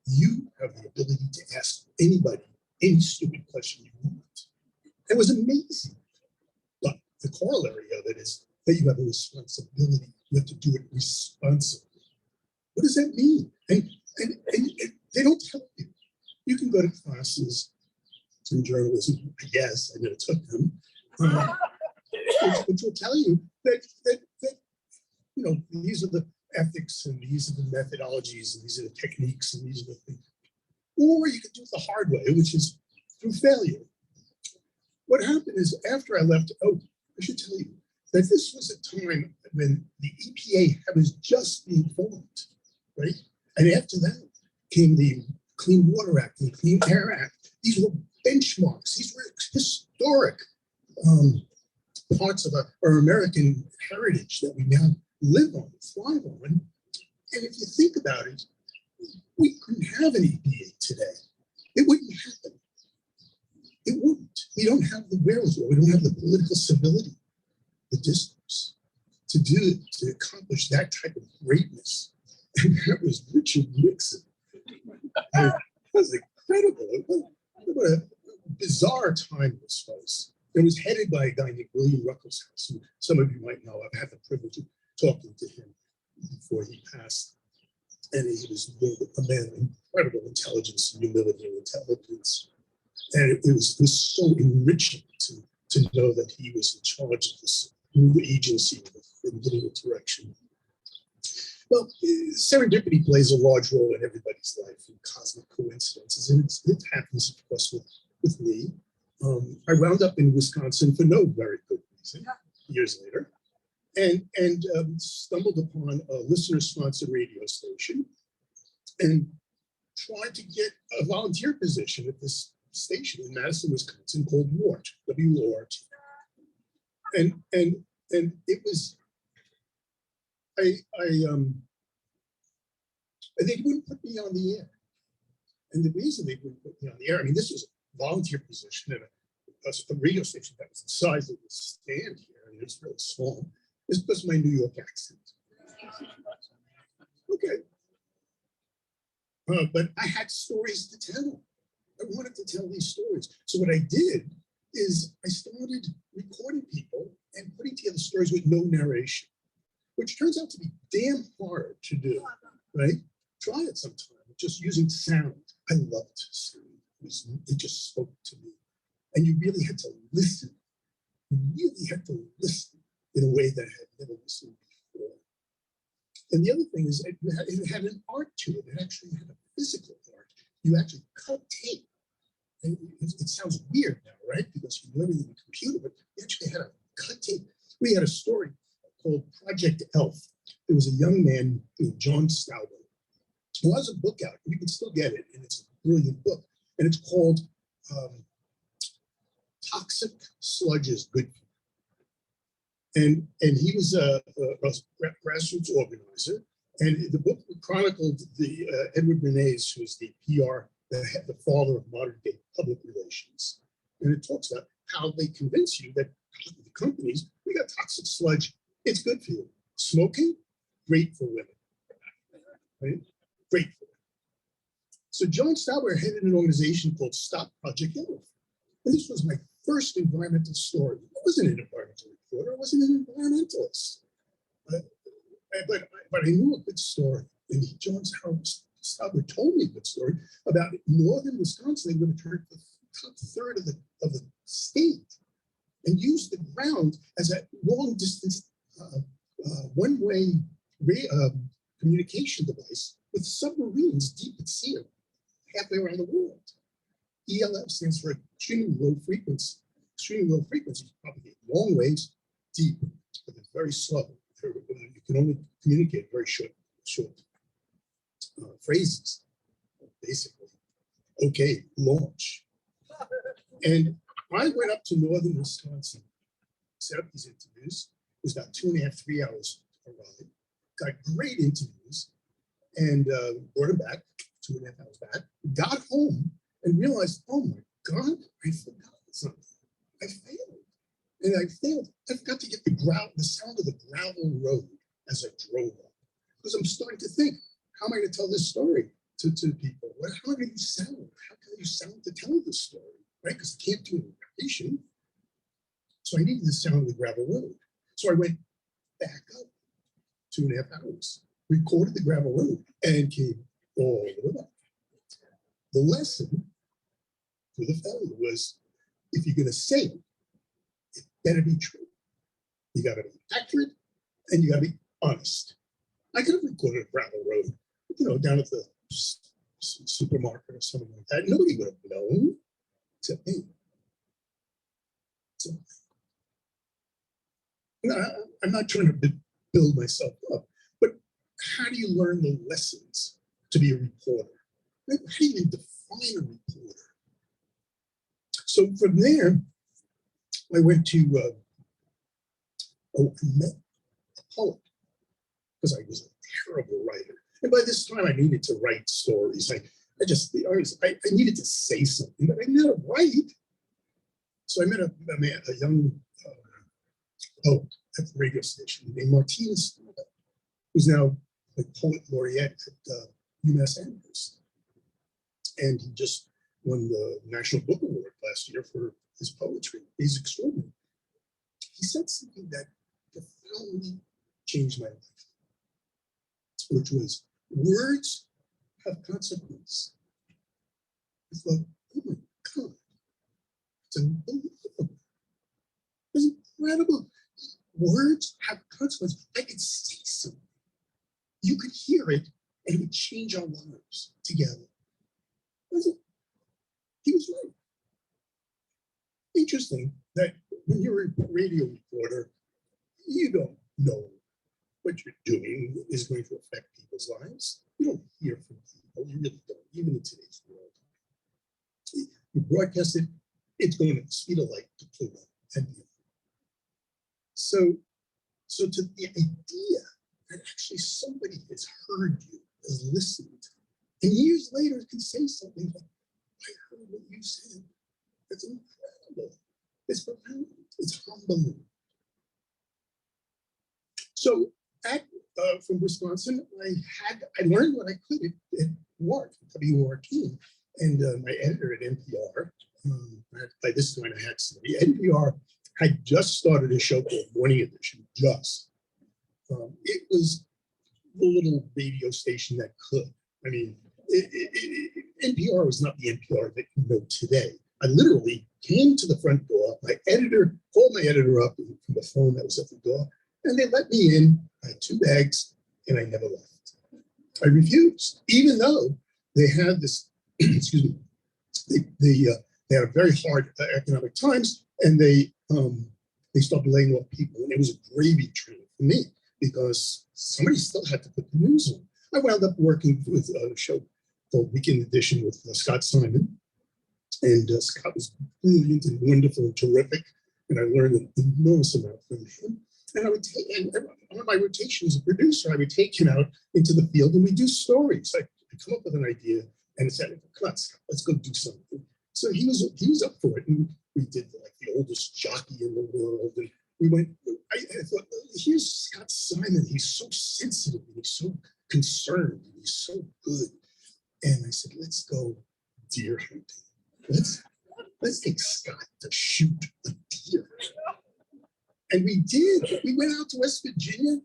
you have the ability to ask anybody any stupid question you want. It was amazing. But the corollary of it is that you have a responsibility. You have to do it responsibly. What does that mean? And they don't tell you. You can go to classes in journalism, I guess, I never took them, which will tell you that these are the ethics and these are the methodologies and these are the techniques and these are the things. Or you can do it the hard way, which is through failure. What happened is after I left, I should tell you that this was a time when the EPA was just being formed, right? And after that came the Clean Water Act and the Clean Air Act. These were benchmarks. These were historic parts of our American heritage that we now live on, thrive on. And if you think about it, we couldn't have an EPA today. It wouldn't happen. It wouldn't. We don't have the wherewithal. We don't have the political civility, the discourse to accomplish that type of greatness. And that was Richard Nixon. And that was incredible. What a bizarre time this was. It was headed by a guy named William Ruckelshaus, who some of you might know. I've had the privilege of talking to him before he passed. And he was a man of incredible intelligence and humility and intelligence. And it was so enriching to know that he was in charge of this new agency and getting a direction. Well, serendipity plays a large role in everybody's life and cosmic coincidences. And it happens, of course, with me. I wound up in Wisconsin for no very good reason years later, and stumbled upon a listener-sponsored radio station and tried to get a volunteer position at this station in Madison, Wisconsin called WART, WORT. And it was, they wouldn't put me on the air. And the reason they wouldn't put me on the air, I mean, this was a volunteer position at a radio station that was the size of the stand here, and it was really small. It's because of my New York accent. Okay. But I had stories to tell. I wanted to tell these stories. So what I did is I started recording people and putting together stories with no narration, which turns out to be damn hard to do, right? Try it sometime, just using sound. I loved sound. It just spoke to me. And you really had to listen. You really had to listen in a way that I had never listened before. And the other thing is it had an art to it. It actually had a physical art. You actually cut tape. And it sounds weird now, right? Because you learn it in the computer, but you actually had a cut tape. We had a story called Project Elf. There was a young man named John Stauber who has a book out. You can still get it, and it's a brilliant book. And it's called Toxic Sludge is Good for You. And he was a grassroots organizer. And the book chronicled the Edward Bernays, who was the PR, the father of modern day public relations. And it talks about how they convince you that the companies, we got toxic sludge, it's good for you. Smoking, great for women, right? Great for women. So John Stauber headed an organization called Stop Project Elf. And this was my first environmental story. I wasn't an environmental reporter, I wasn't an environmentalist. But I knew a good story. And John Stauber told me a good story about northern Wisconsin. They were going to turn the top third of the state and use the ground as a long distance one-way communication device with submarines deep at sea, halfway around the world. ELF stands for extremely low frequency. Extremely low frequency propagate long waves, deep, but it's very slow. You can only communicate very short phrases, basically. Okay, launch. And I went up to northern Wisconsin, set up these interviews. It was about 2.5, 3 hours to arrive. Got great interviews and brought them back, 2.5 hours back. Got home and realized, oh my God, I forgot something. I failed. And I failed. I forgot to get the sound of the gravel road as I drove up. Because I'm starting to think, how am I going to tell this story to people? How do you sound? How can you sound to tell this story? Right? Because I can't do an narration. So I needed the sound of the gravel road. So I went back up 2.5 hours, recorded the gravel road, and came all the way back. The lesson for the fellow was, if you're going to say it, it better be true. You got to be accurate and you got to be honest. I could have recorded a gravel road, down at the supermarket or something like that. Nobody would have known except me. So, I'm not trying to build myself up, but how do you learn the lessons to be a reporter? How do you even define a reporter? So from there, I went to I met a poet because I was a terrible writer. And by this time I needed to write stories. I needed to say something, but I didn't know how to write. So I met a young poet at the radio station named Martinez, who's now a poet laureate at UMass Amherst. And he just won the National Book Award last year for his poetry. He's extraordinary. He said something that profoundly changed my life, which was, words have consequence. I thought, oh my God, it's unbelievable. It's incredible. Words have consequence. I could say something. You could hear it and it would change our lives together. He was right. Interesting that when you're a radio reporter, you don't know what you're doing is going to affect people's lives. You don't hear from people. You really don't, even in today's world. You broadcast it, it's going at the speed of light to Pluto and beyond. So to the idea that actually somebody has heard you, has listened, and years later can say something like, I heard what you said. It's incredible. It's profound. It's humbling. So from Wisconsin, I learned what I could at WART, WRT, and my editor at NPR. By this point, I had somebody. NPR had just started a show called Morning Edition. It was the little radio station that could. I mean, NPR was not the NPR that you know today. I literally came to the front door. My editor called my editor up from the phone that was at the door, and they let me in. I had 2 bags, and I never left. I refused, even though they had this. Excuse me. They had a very hard economic times, and they started laying off people, and it was a gravy train for me because somebody still had to put the news on. I wound up working with a show called Weekend Edition with Scott Simon. And Scott was brilliant and wonderful and terrific. And I learned an enormous amount from him. And I would take, and on my rotation as a producer, I would take him out into the field and we do stories. I'd come up with an idea and said, come on, Scott, let's go do something. So he was up for it. And we did like the oldest jockey in the world. And we went, I thought, here's Scott Simon. He's so sensitive and he's so concerned and he's so good. And I said, let's go deer hunting. Let's get Scott to shoot a deer. And we did. We went out to West Virginia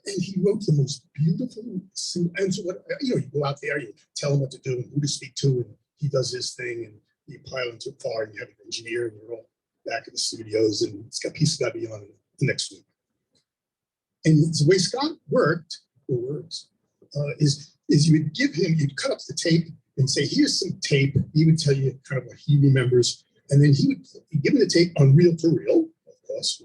and he wrote the most beautiful scene. And so what, you go out there, you tell him what to do and who to speak to, and he does his thing, and you pile into a car and you have an engineer and you're all back in the studios, and it's got a piece got to be on the next week. And the way Scott worked, or works, is you would give him, you'd cut up the tape and say, here's some tape. He would tell you kind of what he remembers. And then he'd give him the tape on reel to reel, of course,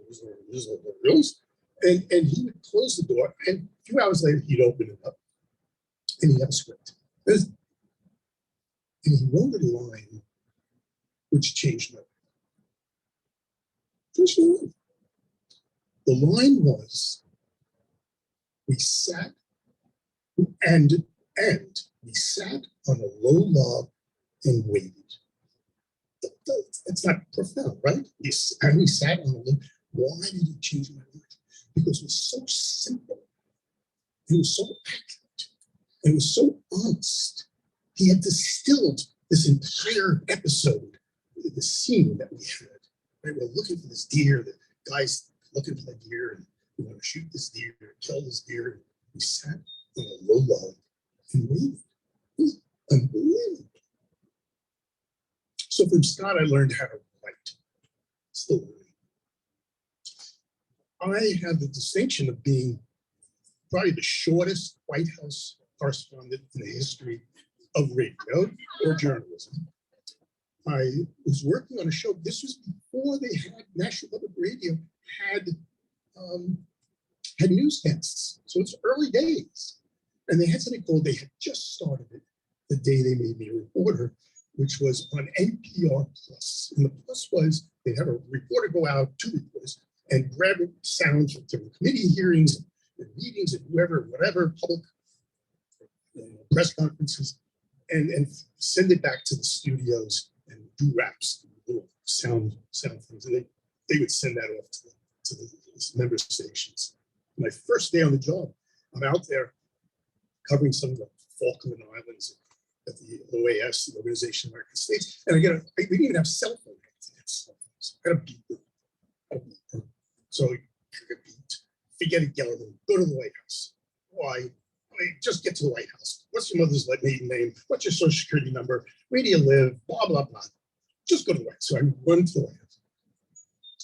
reels. And he would close the door. And a few hours later, he'd open it up and he'd have a script. And he wrote a line which changed my life. The line was, we sat and we sat on a low log and waited. That's not profound, right? And we sat on a low. Why did it change my life? Because it was so simple. It was so accurate. It was so honest. He had distilled this entire episode, the scene that we had. Right? We're looking for this deer. The guy's looking for the deer, and we want to shoot this deer, kill this deer. We sat on a low log and waited. It was unbelievable. So from Scott, I learned how to write. Still learning. I have the distinction of being probably the shortest White House correspondent in the history of radio or journalism. I was working on a show. This was before they had National Public Radio had newscasts. So it's early days. And they had something called, they had just started it the day they made me a reporter, which was on NPR Plus. And the plus was they had a reporter go out, 2 reporters, and grab sounds from committee hearings and meetings and whatever public press conferences, and send it back to the studios and do raps, little sound things. And they would send that off to the member stations. My first day on the job, I'm out there covering some of the Falkland Islands at the OAS, the Organization of American States, and we didn't even have cell phones. I got a beat them. So I got beat. Forget it, Gellerman. Go to the White House. Why? Just get to the White House. What's your mother's maiden name? What's your social security number? Where do you live? Blah, blah, blah. Just go to the White House. So I run to the White House.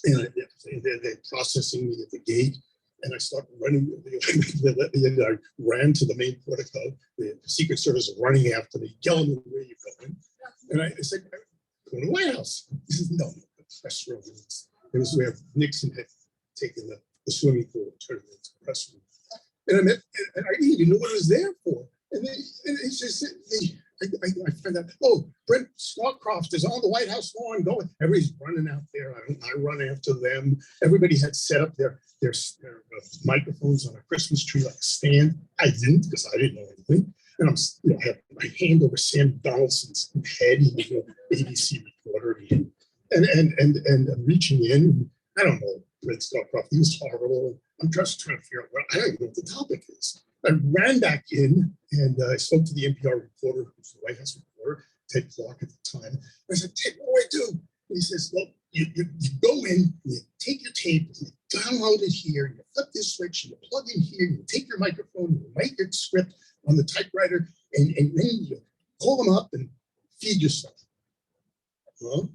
And they're processing me at the gate. And I start running. I ran to the main portico. The Secret Service is running after me. Gellerman, where are you going? And I said, go to the White House. He says, no, the press room. It was where Nixon had taken the swimming pool and turned it into the press room. And I didn't even know what it was there for. And it's just, I find out, oh, Brent Hopcroft is on the White House lawn going. Everybody's running out there. I run after them. Everybody had set up their microphones on a Christmas tree like a stand. I didn't, because I didn't know anything. And I have my hand over Sam Donaldson's head. He was an ABC reporter. And I'm reaching in. I don't know Brent Hopcroft. He was horrible. I'm just trying to figure out I don't even know what the topic is. I ran back in and I spoke to the NPR reporter, who's the White House reporter, Ted Clark at the time. I said, Ted, what do I do? And he says, well, you go in, and you take your tape, and you download it here, and you flip this switch, and you plug in here, and you take your microphone, and you write your script on the typewriter, and then you call them up and feed yourself. Well,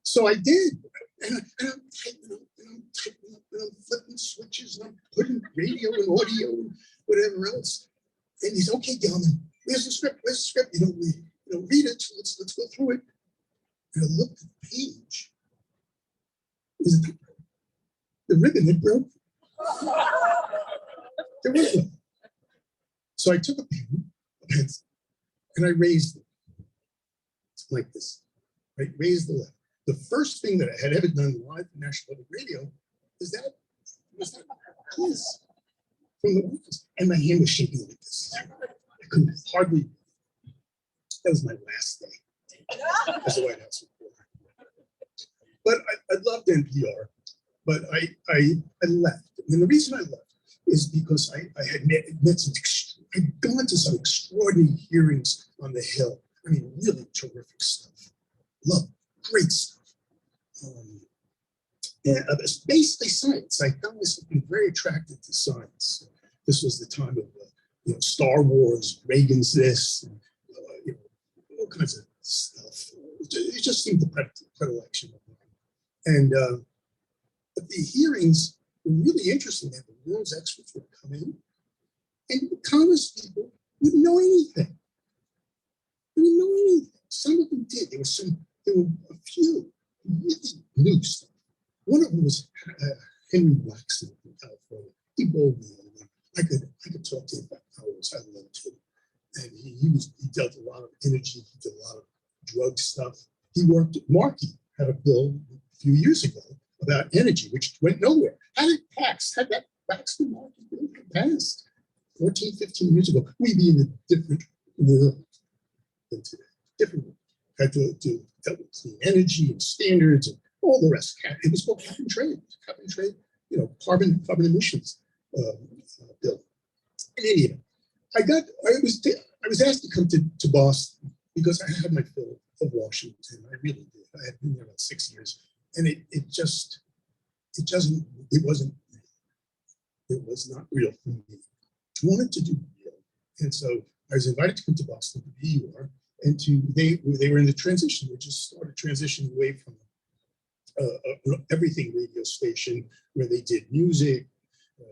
so I did. And I'm typing up, and I'm typing up, and I'm flipping switches, and I'm putting radio and audio and whatever else. And he's, okay, Gellerman, where's the script? Where's the script? Read it. Let's go through it. And I looked at the page. The ribbon had broken. There was no. So I took a pen, a pencil, and I raised it. It's like this. Right? Raised the letter. The first thing that I had ever done live on National Public Radio was that quiz from the Weiss. And my hand was shaking like this. I couldn't hardly. That was my last day as a White House reporter. But I loved NPR, but I left. And the reason I left is because I had met some, I'd gone to some extraordinary hearings on the Hill. I mean, really terrific stuff. Love, great stuff. And basically science. I found myself being very attracted to science. This was the time of Star Wars, Reagan's this, and, all kinds of stuff. It just seemed the predilection of mine. And but the hearings were really interesting. That the world's experts would come in, and the Congress people wouldn't know anything. They didn't know anything. Some of them did. There were a few who really knew stuff. One of them was Henry Waxman from California. He bowled me over. I could talk to him about hours. I loved him. And he dealt a lot of energy. He did a lot of drug stuff. He worked at Markey, had a bill a few years ago about energy, which went nowhere. Had that Waxman Markey bill passed 14, 15 years ago, we'd be in a different world than today. Different world. Had to dealt with clean energy and standards and all the rest. It was called cap and trade. Cap and trade, carbon emissions bill. In any event, I was asked to come to Boston because I had my fill of Washington. I really did. I had been there about 6 years, and it was not real for me. I wanted to do real, and so I was invited to come to Boston to WBUR, and they were in the transition. They just started transitioning away from everything radio station where they did music, they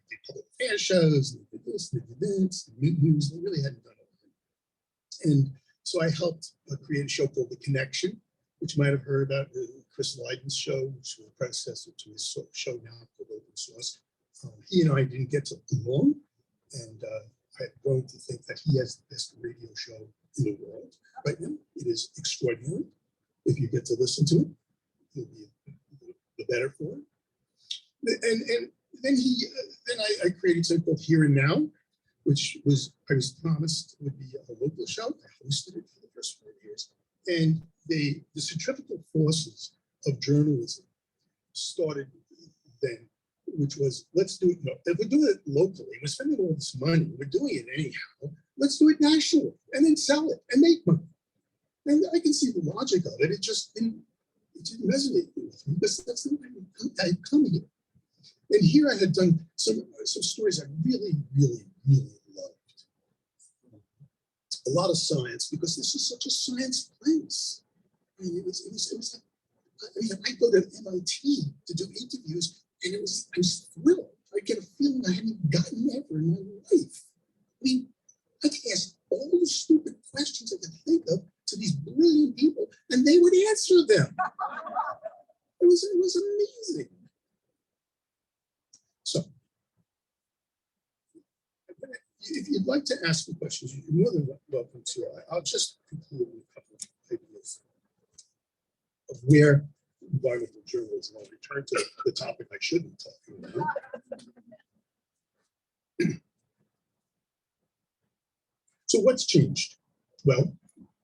did public fan shows, they did this, they did this, news. They really hadn't done it. And so I helped create a show called The Connection, which you might have heard about, Chris Lydon's show, which was a predecessor to his show now called Open Source. He and I didn't get along, and I've grown to think that he has the best radio show in the world right now. It is extraordinary. If you get to listen to it, you'll be the better for it. And then I created something called Here and Now, which I was promised would be a local show. I hosted it for the first 4 years. And the centrifugal forces of journalism started then, which was, let's do it. If we're doing it locally, we're spending all this money, we're doing it anyhow, let's do it nationally and then sell it and make money. And I can see the logic of it. It didn't resonate with me because that's the way I come here. And here I had done some stories I really, really, really loved. A lot of science, because this is such a science place. I mean, it was like, I go to MIT to do interviews, and I was thrilled. I get a feeling I hadn't gotten ever in my life. I mean, I could ask all the stupid questions I could think of to these brilliant people, and they would answer them. It was amazing. So, if you'd like to ask me questions, you're more than welcome to. I'll just conclude with a couple of ideas of where environmental journalism. I'll return to the topic I should be talking about. So what's changed? Well,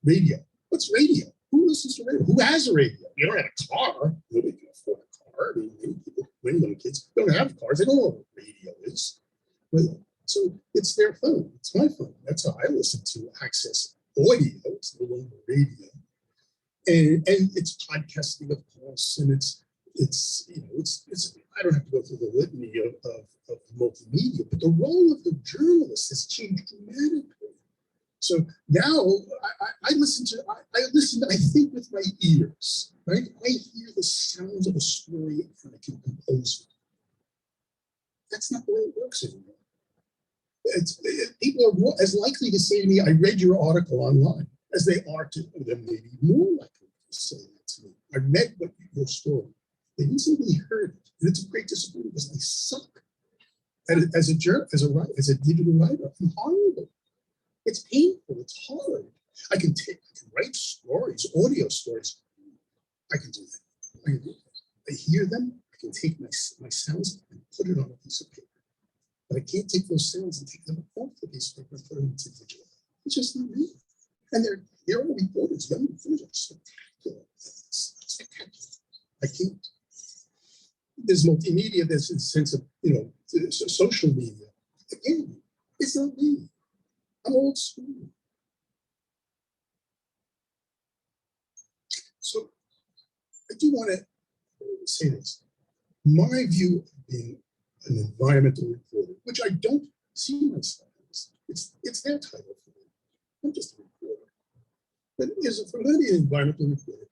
radio. What's radio? Who listens to radio? Who has a radio? You don't have a car. Nobody can afford a car. I mean, many people when young kids don't have cars, they don't know what radio is. But, so it's their phone. It's my phone. That's how I listen to access audio. It's no longer radio. And it's podcasting, of course, and it's I don't have to go through the litany of multimedia, but the role of the journalist has changed dramatically. So now I listen, I think with my ears, right? I hear the sounds of a story and I can compose it. That's not the way it works anymore. People are more, as likely to say to me, I read your article online, as they are to them, maybe more likely to say that to me. I read your story. They didn't say they heard it. And it's a great disappointment because I suck at it as a digital writer. I'm horrible. It's painful. It's hard. I can write stories, audio stories. I can do that. I hear them. I can take my sounds and put it on a piece of paper. But I can't take those sounds and take them off the piece of paper and put them into digital. It's just not me. And they're all reporters, young reporters, spectacular. Spectacular. I can't. There's multimedia. There's a sense of social media. Again, it's not me. I'm old school. So I do want to say this. My view of being an environmental reporter, which I don't see myself as, it's their title for me. I'm just a reporter. But for me, an environmental reporter,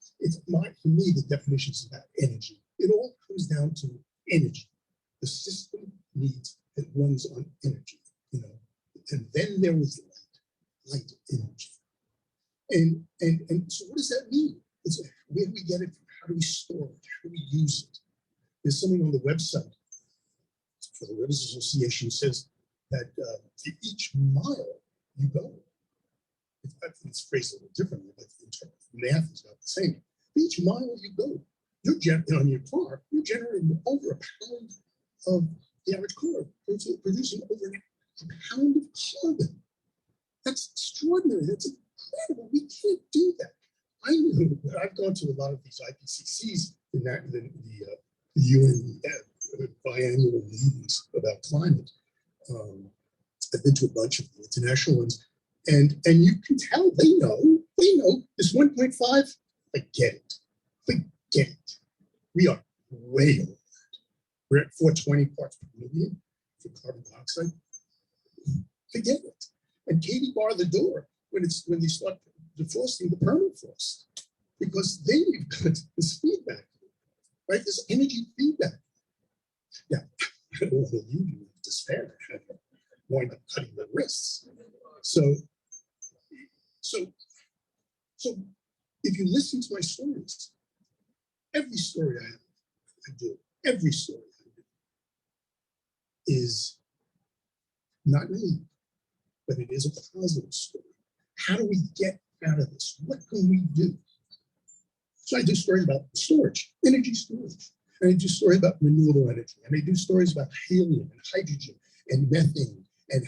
for me, the definition is about energy. It all comes down to energy. The system needs, it runs on energy, and then there was light energy. And so what does that mean? It's where do we get it from? How do we store it? How do we use it? There's something on the website for the Rivers Association says that for each mile you go, it's phrased a little differently, but in terms of math is not the same. For each mile you go, on your car, you're generating over a pound of the average car, producing over a pound of carbon. That's extraordinary. That's incredible. We can't do that. I've gone to a lot of these IPCCs in the UN biannual meetings about climate. I've been to a bunch of the international ones, and you can tell they know this 1.5. Forget it. We are way over that. We're at 420 parts per million for carbon dioxide. Forget it. And Katie barred the door when they start defrosting the permafrost, because then you've got this feedback, right? This energy feedback. Yeah, I don't want to leave you with despair. Wind up cutting the wrists. So if you listen to my stories, every story I do, every story I do is not me, but it is a positive story. How do we get out of this? What can we do? So I do stories about storage, energy storage. And I do stories about renewable energy. And I do stories about helium and hydrogen and methane and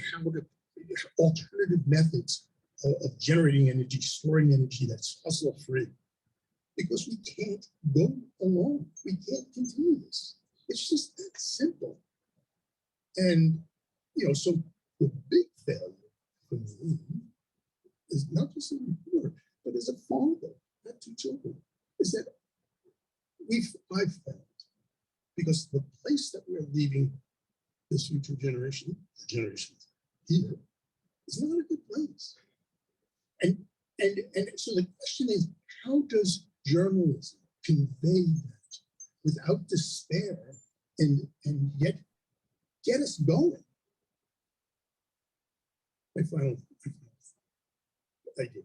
alternative methods of generating energy, storing energy that's fossil free. Because we can't go along. We can't continue this. It's just that simple. And, so the big failure for me is not just a reporter, but as a father, I have 2 children, is that I've found, because the place that we're leaving this future generation here, is not a good place. And so the question is, how does journalism convey that without despair and yet get us going? My final idea.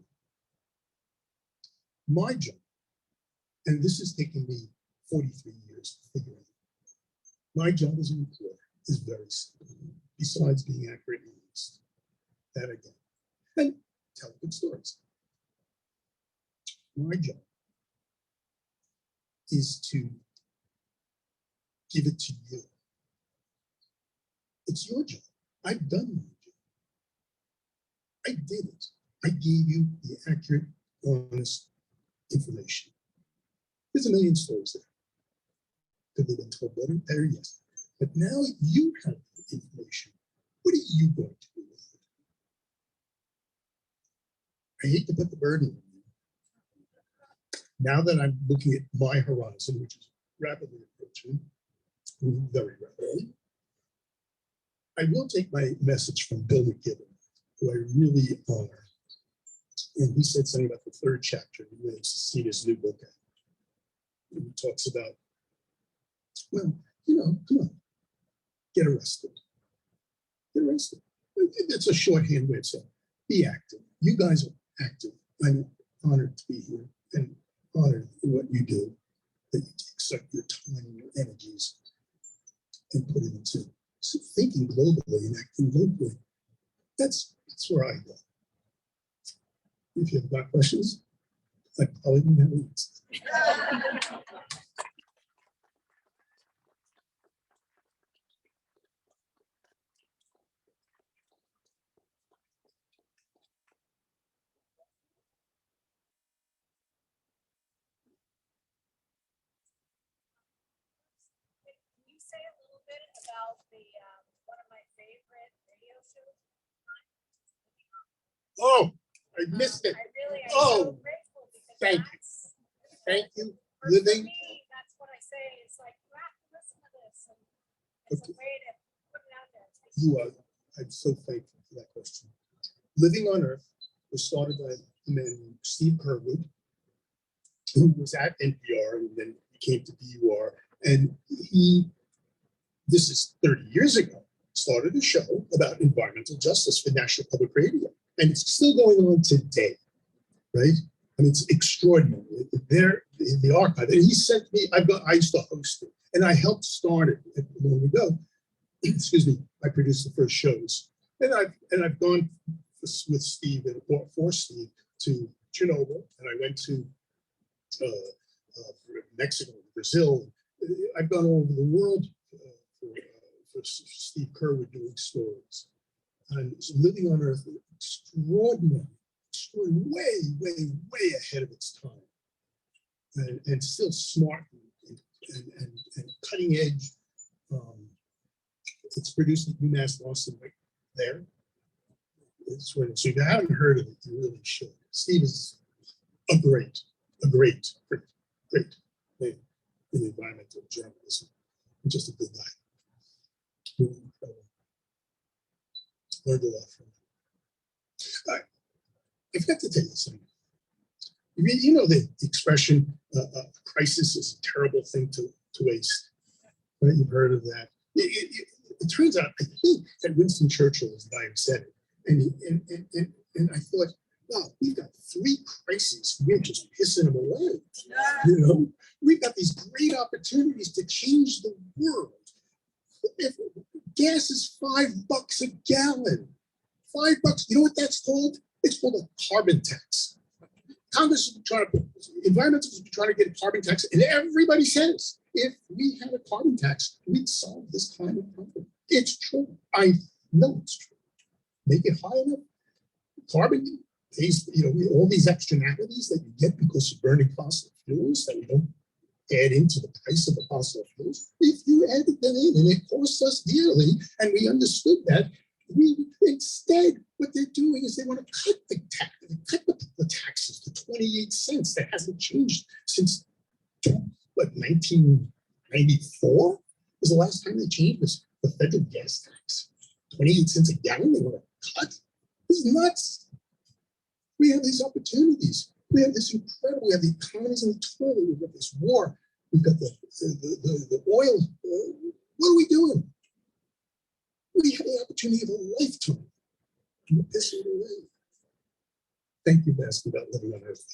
My job, and this has taken me 43 years to figure out, my job as a reporter is very simple, besides being accurate and honest. That again. And tell good stories. My job is to give it to you. It's your job. I've done my job. I did it. I gave you the accurate, honest information. There's a million stories there. Could they've been told better? Yes. But now you have the information. What are you going to do with it? I hate to put the burden on you. Now that I'm looking at my horizon, which is rapidly approaching, very rapidly, I will take my message from Bill McGibbon, who I really honor. And he said something about the third chapter. He wants to see his new book out. And he talks about, well, come on, get arrested. Get arrested. It's a shorthand way of saying, be active. You guys are active. I'm honored to be here and honored in what you do, that you take your time and your energies and put it into thinking globally and acting locally. That's where I go. If you have got questions, I probably don't have answers. Can you say a little bit about the one of my favorite radio shows? Oh, I missed it. I really am Oh, so grateful because thank you. that's- Thank you. for Living. me, that's what I say. It's like you have to listen to this, and it's a way to put it out there. You are. I'm so thankful for that question. Living on Earth was started by a man named Steve Curwood, who was at NPR and then he came to BUR. And this is 30 years ago, started a show about environmental justice for National Public Radio. And it's still going on today, right? I mean, it's extraordinary. There in the archive. And he sent me, I used to host it and I helped start it long ago. Excuse me, I produced the first shows. And I've gone with Steve and for Steve to Chernobyl, and I went to Mexico, Brazil. I've gone all over the world for Steve Curwood doing stories. And Living on Earth, extraordinary, way ahead of its time, and still smart and cutting edge. It's produced at UMass Boston right there. So if you haven't heard of it, you really should. Steve is a great man in environmental journalism. And just a good guy. Learned a lot from him. I forgot to tell you something. You know the expression, crisis is a terrible thing to waste. Right? You've heard of that. It turns out, I think that Winston Churchill was the guy who said it. And I thought, wow, we've got 3 crises. We're just pissing them away. We've got these great opportunities to change the world. If gas is $5 a gallon. $5. You know what that's called? It's called a carbon tax. Congress is trying to, environmentalists are trying to get a carbon tax, and everybody says, if we had a carbon tax, we'd solve this climate problem. It's true. I know it's true. Make it high enough. Carbon pays, all these externalities that you get because you're burning fossil fuels that we don't add into the price of the fossil fuels. If you added them in and it costs us dearly, and we understood that, instead, what they're doing is they want to cut the taxes to 28 cents. That hasn't changed since, 1994 was the last time they changed this. The federal gas tax, 28 cents a gallon. They want to cut. This is nuts. We have these opportunities. We have this incredible. We have the economies in the toilet. We've got this war. We've got the oil. What are we doing? We have the opportunity of a lifetime. And we're pissing it away. Thank you for asking about Living on Earth.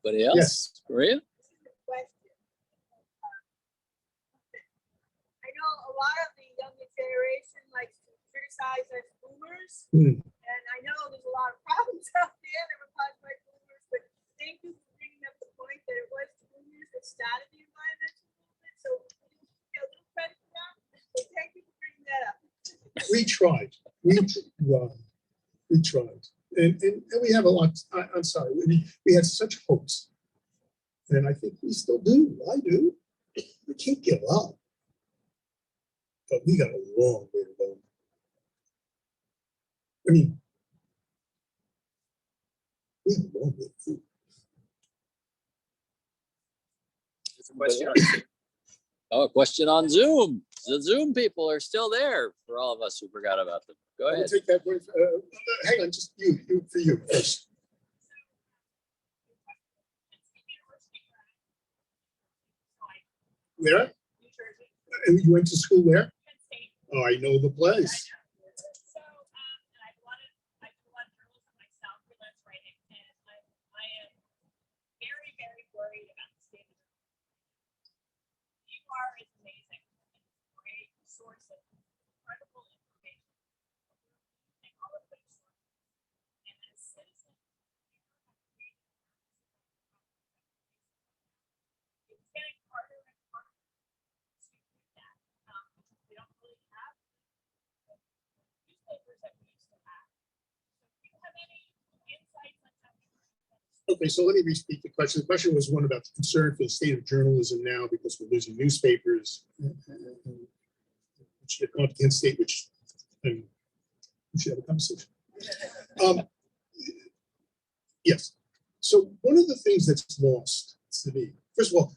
Anybody else? Yes. Maria? I know a lot of the younger generation likes to criticize us boomers, Hmm. and I know there's a lot of problems out there that were caused by boomers, but thank you for bringing up the point that it was the boomers that started the environmental movement, so a little credit for that. So thank you for bringing that up. We tried. We tried. And we have a lot. I'm sorry. We had such hopes And I think we still do. I do. We can't give up. But we got a long way to go. I mean, we have a long way to go. There's a question on- Oh, a question on Zoom. The Zoom people are still there for all of us who forgot about them. Go I'll ahead. take that one. Hang on, just you for you first. Where? And you went to school where? Oh, I know the place. So, and I do a lot of journalism myself, freelance writing, and I am very, very worried about the state of journalism. WBUR is amazing. It's a great source of incredible information. And all of those sources. And as citizens, it's getting harder and harder to do that. We don't really have the newspapers that we used to have. So do you have any insights on how Okay, so let me respeak the question. The question was one about the concern for the state of journalism now because we're losing newspapers. Which have gone to Kent State, which we should have a conversation. Yes. So one of the things that's lost to me, first of all,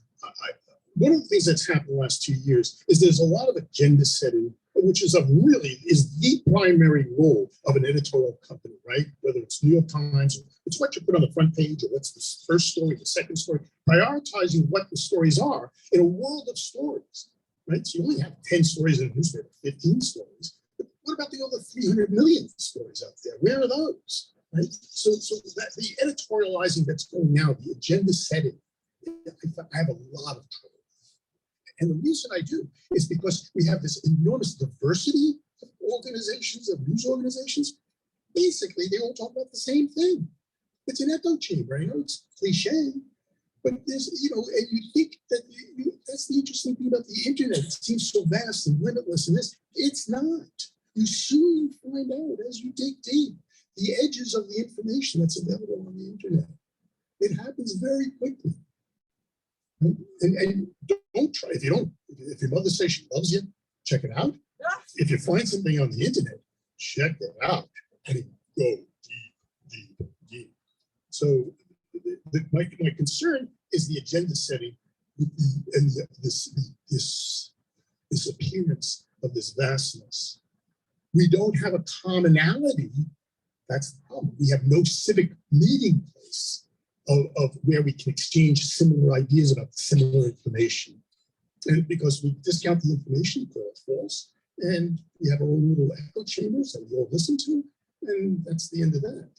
one of the things that's happened the last 2 years is there's a lot of agenda setting, which is the primary role of an editorial company, right? Whether it's New York Times, it's what you put on the front page, or what's the first story, the second story, prioritizing what the stories are in a world of stories, right? So you only have 10 stories in a newspaper, 15 stories. But what about the other 300 million stories out there? Where are those, right? So that the editorializing that's going now, the agenda setting, I have a lot of trouble. And the reason I do is because we have this enormous diversity of organizations, of news organizations. Basically, they all talk about the same thing. It's an echo chamber. I know it's cliche, but there's, and you think that that's the interesting thing about the internet. It seems so vast and limitless, and this, it's not. You soon find out as you dig deep the edges of the information that's available on the internet. It happens very quickly. And don't try, if your mother says she loves you, check it out. If you find something on the internet, check it out and go deep. So my concern is the agenda setting and this appearance of this vastness. We don't have a commonality. That's the problem. We have no civic meeting place of where we can exchange similar ideas about similar information. And because we discount the information, call it false, and we have our own little echo chambers that we all listen to, and that's the end of that.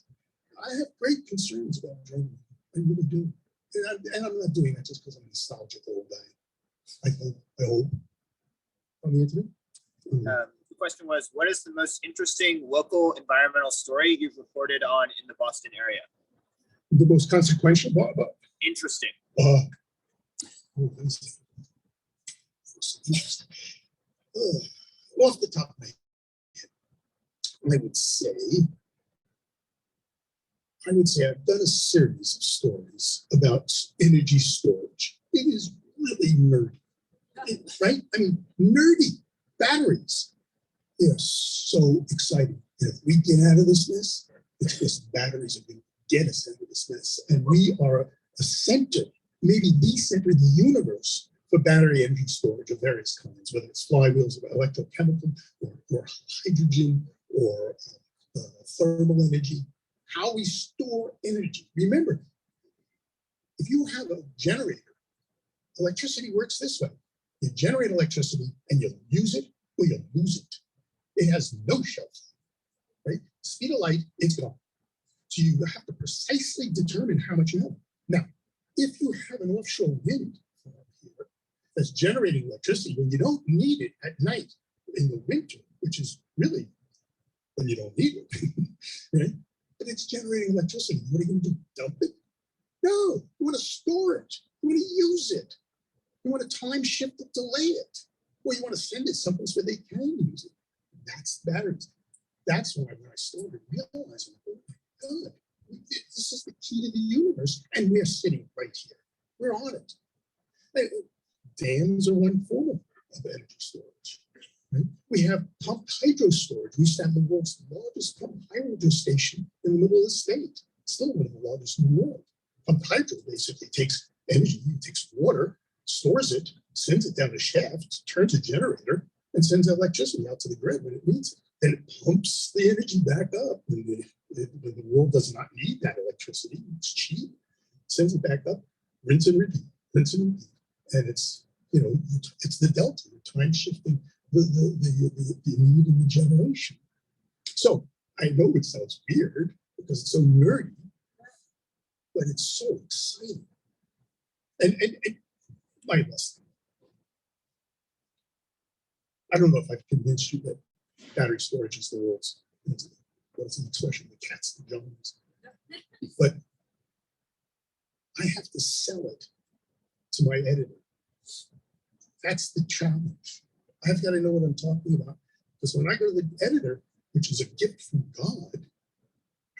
I have great concerns about journalism. I really do. And I'm not doing that just because I'm a nostalgic old guy. I hope. On the internet. The question was, what is the most interesting local environmental story you've reported on in the Boston area? The most consequential? Interesting. Off the top of my head, I would say I've done a series of stories about energy storage. It is really nerdy, right? I mean, nerdy. Batteries. They are so exciting. If we get out of this mess, it's because batteries are going to get us out of this mess. And we are a center, maybe the center of the universe for battery energy storage of various kinds, whether it's flywheels, or electrochemical, or hydrogen, or thermal energy. How we store energy. Remember, if you have a generator, electricity works this way. You generate electricity and you use it or you lose it. It has no shelf life, right? Speed of light, it's gone. So you have to precisely determine how much you have. Now, if you have an offshore wind farm here that's generating electricity when you don't need it at night in the winter, which is really when you don't need it, right? But it's generating electricity. What are you going to do? Dump it? No, you want to store it. You want to use it. You want to time shift it, delay it, or you want to send it someplace where they can use it. That's batteries. That's why when I started realizing, oh my God, this is the key to the universe, and we're sitting right here. We're on it. Dams are one form of energy storage. Right? We have pumped hydro storage. We used to have the world's largest pumped hydro station in the middle of the state. Still one of the largest in the world. Pumped hydro basically takes energy, it takes water, stores it, sends it down a shaft, turns a generator, and sends electricity out to the grid when it needs it. Then it pumps the energy back up when the world does not need that electricity. It's cheap. Sends it back up, rinse and repeat, rinse and repeat. And it's, you know, it's the delta, the time shifting, the need in the generation. So I know it sounds weird because it's so nerdy, but it's so exciting. And my lesson. I don't know if I've convinced you that battery storage is the world's, what's an expression, the cat's the Jones. But I have to sell it to my editor. That's the challenge. I've got to know what I'm talking about. Because when I go to the editor, which is a gift from God,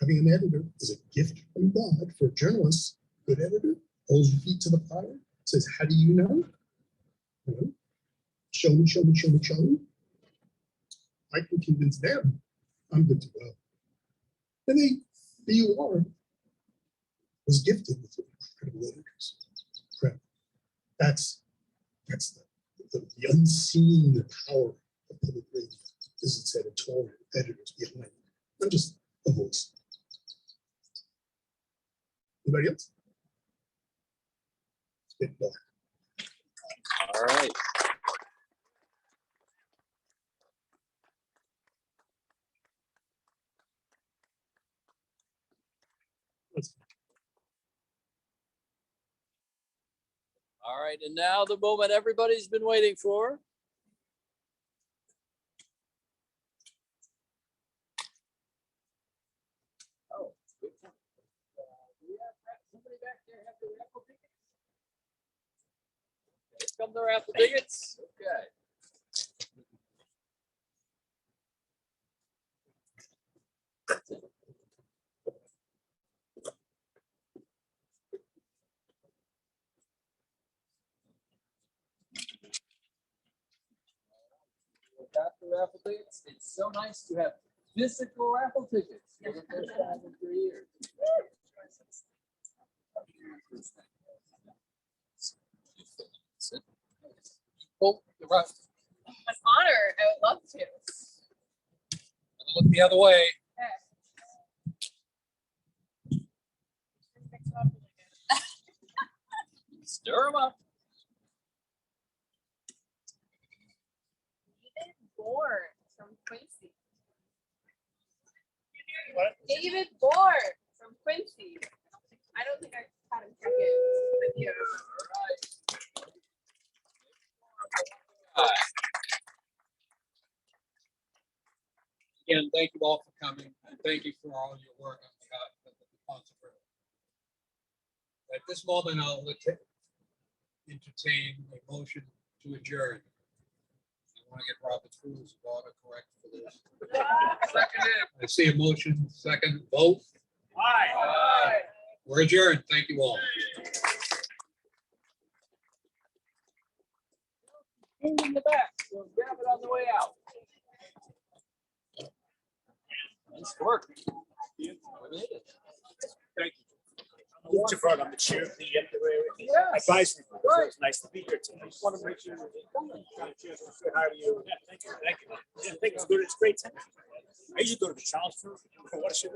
having an editor is a gift from God for journalists. Good editor holds your feet to the fire, says, how do you know? You know, show me, show me, show me, show me. I can convince them I'm good to go. And BUR was gifted with incredible editors. Incredible. That's the unseen power of public radio is its editorial editors behind it. I'm just a voice. Anybody else? It's dark. All right. All right, and now the moment everybody's been waiting for. Oh, good point. Do we have somebody back there have the raffle tickets? Here come the raffle tickets. Okay. Got the raffle tickets. It's so nice to have physical raffle tickets for the first time in 3 years. Oh, you're right. An honor. I would love to. Look the other way. Stir them up. Board from Quincy. David Board from Quincy. I don't think I had him check in. But yeah. Again, thank you all for coming, and thank you for all your work on behalf of the Neponset River. At this moment, I'll entertain a motion to adjourn. I want to get Robert's rules of order correct for this. I see a motion, second, vote. Aye. We're adjourned. Thank you all. In the back, so grab it on the way out. Nice work. We made it. Thank you. I'm the chair of the Yes. advisory board. So Right. it's nice to be here tonight. I just want to make sure that say hi to you. Yeah, thank you. Thank you. Yeah, I think it's good. It's great. I usually go to the Charles for Watershed.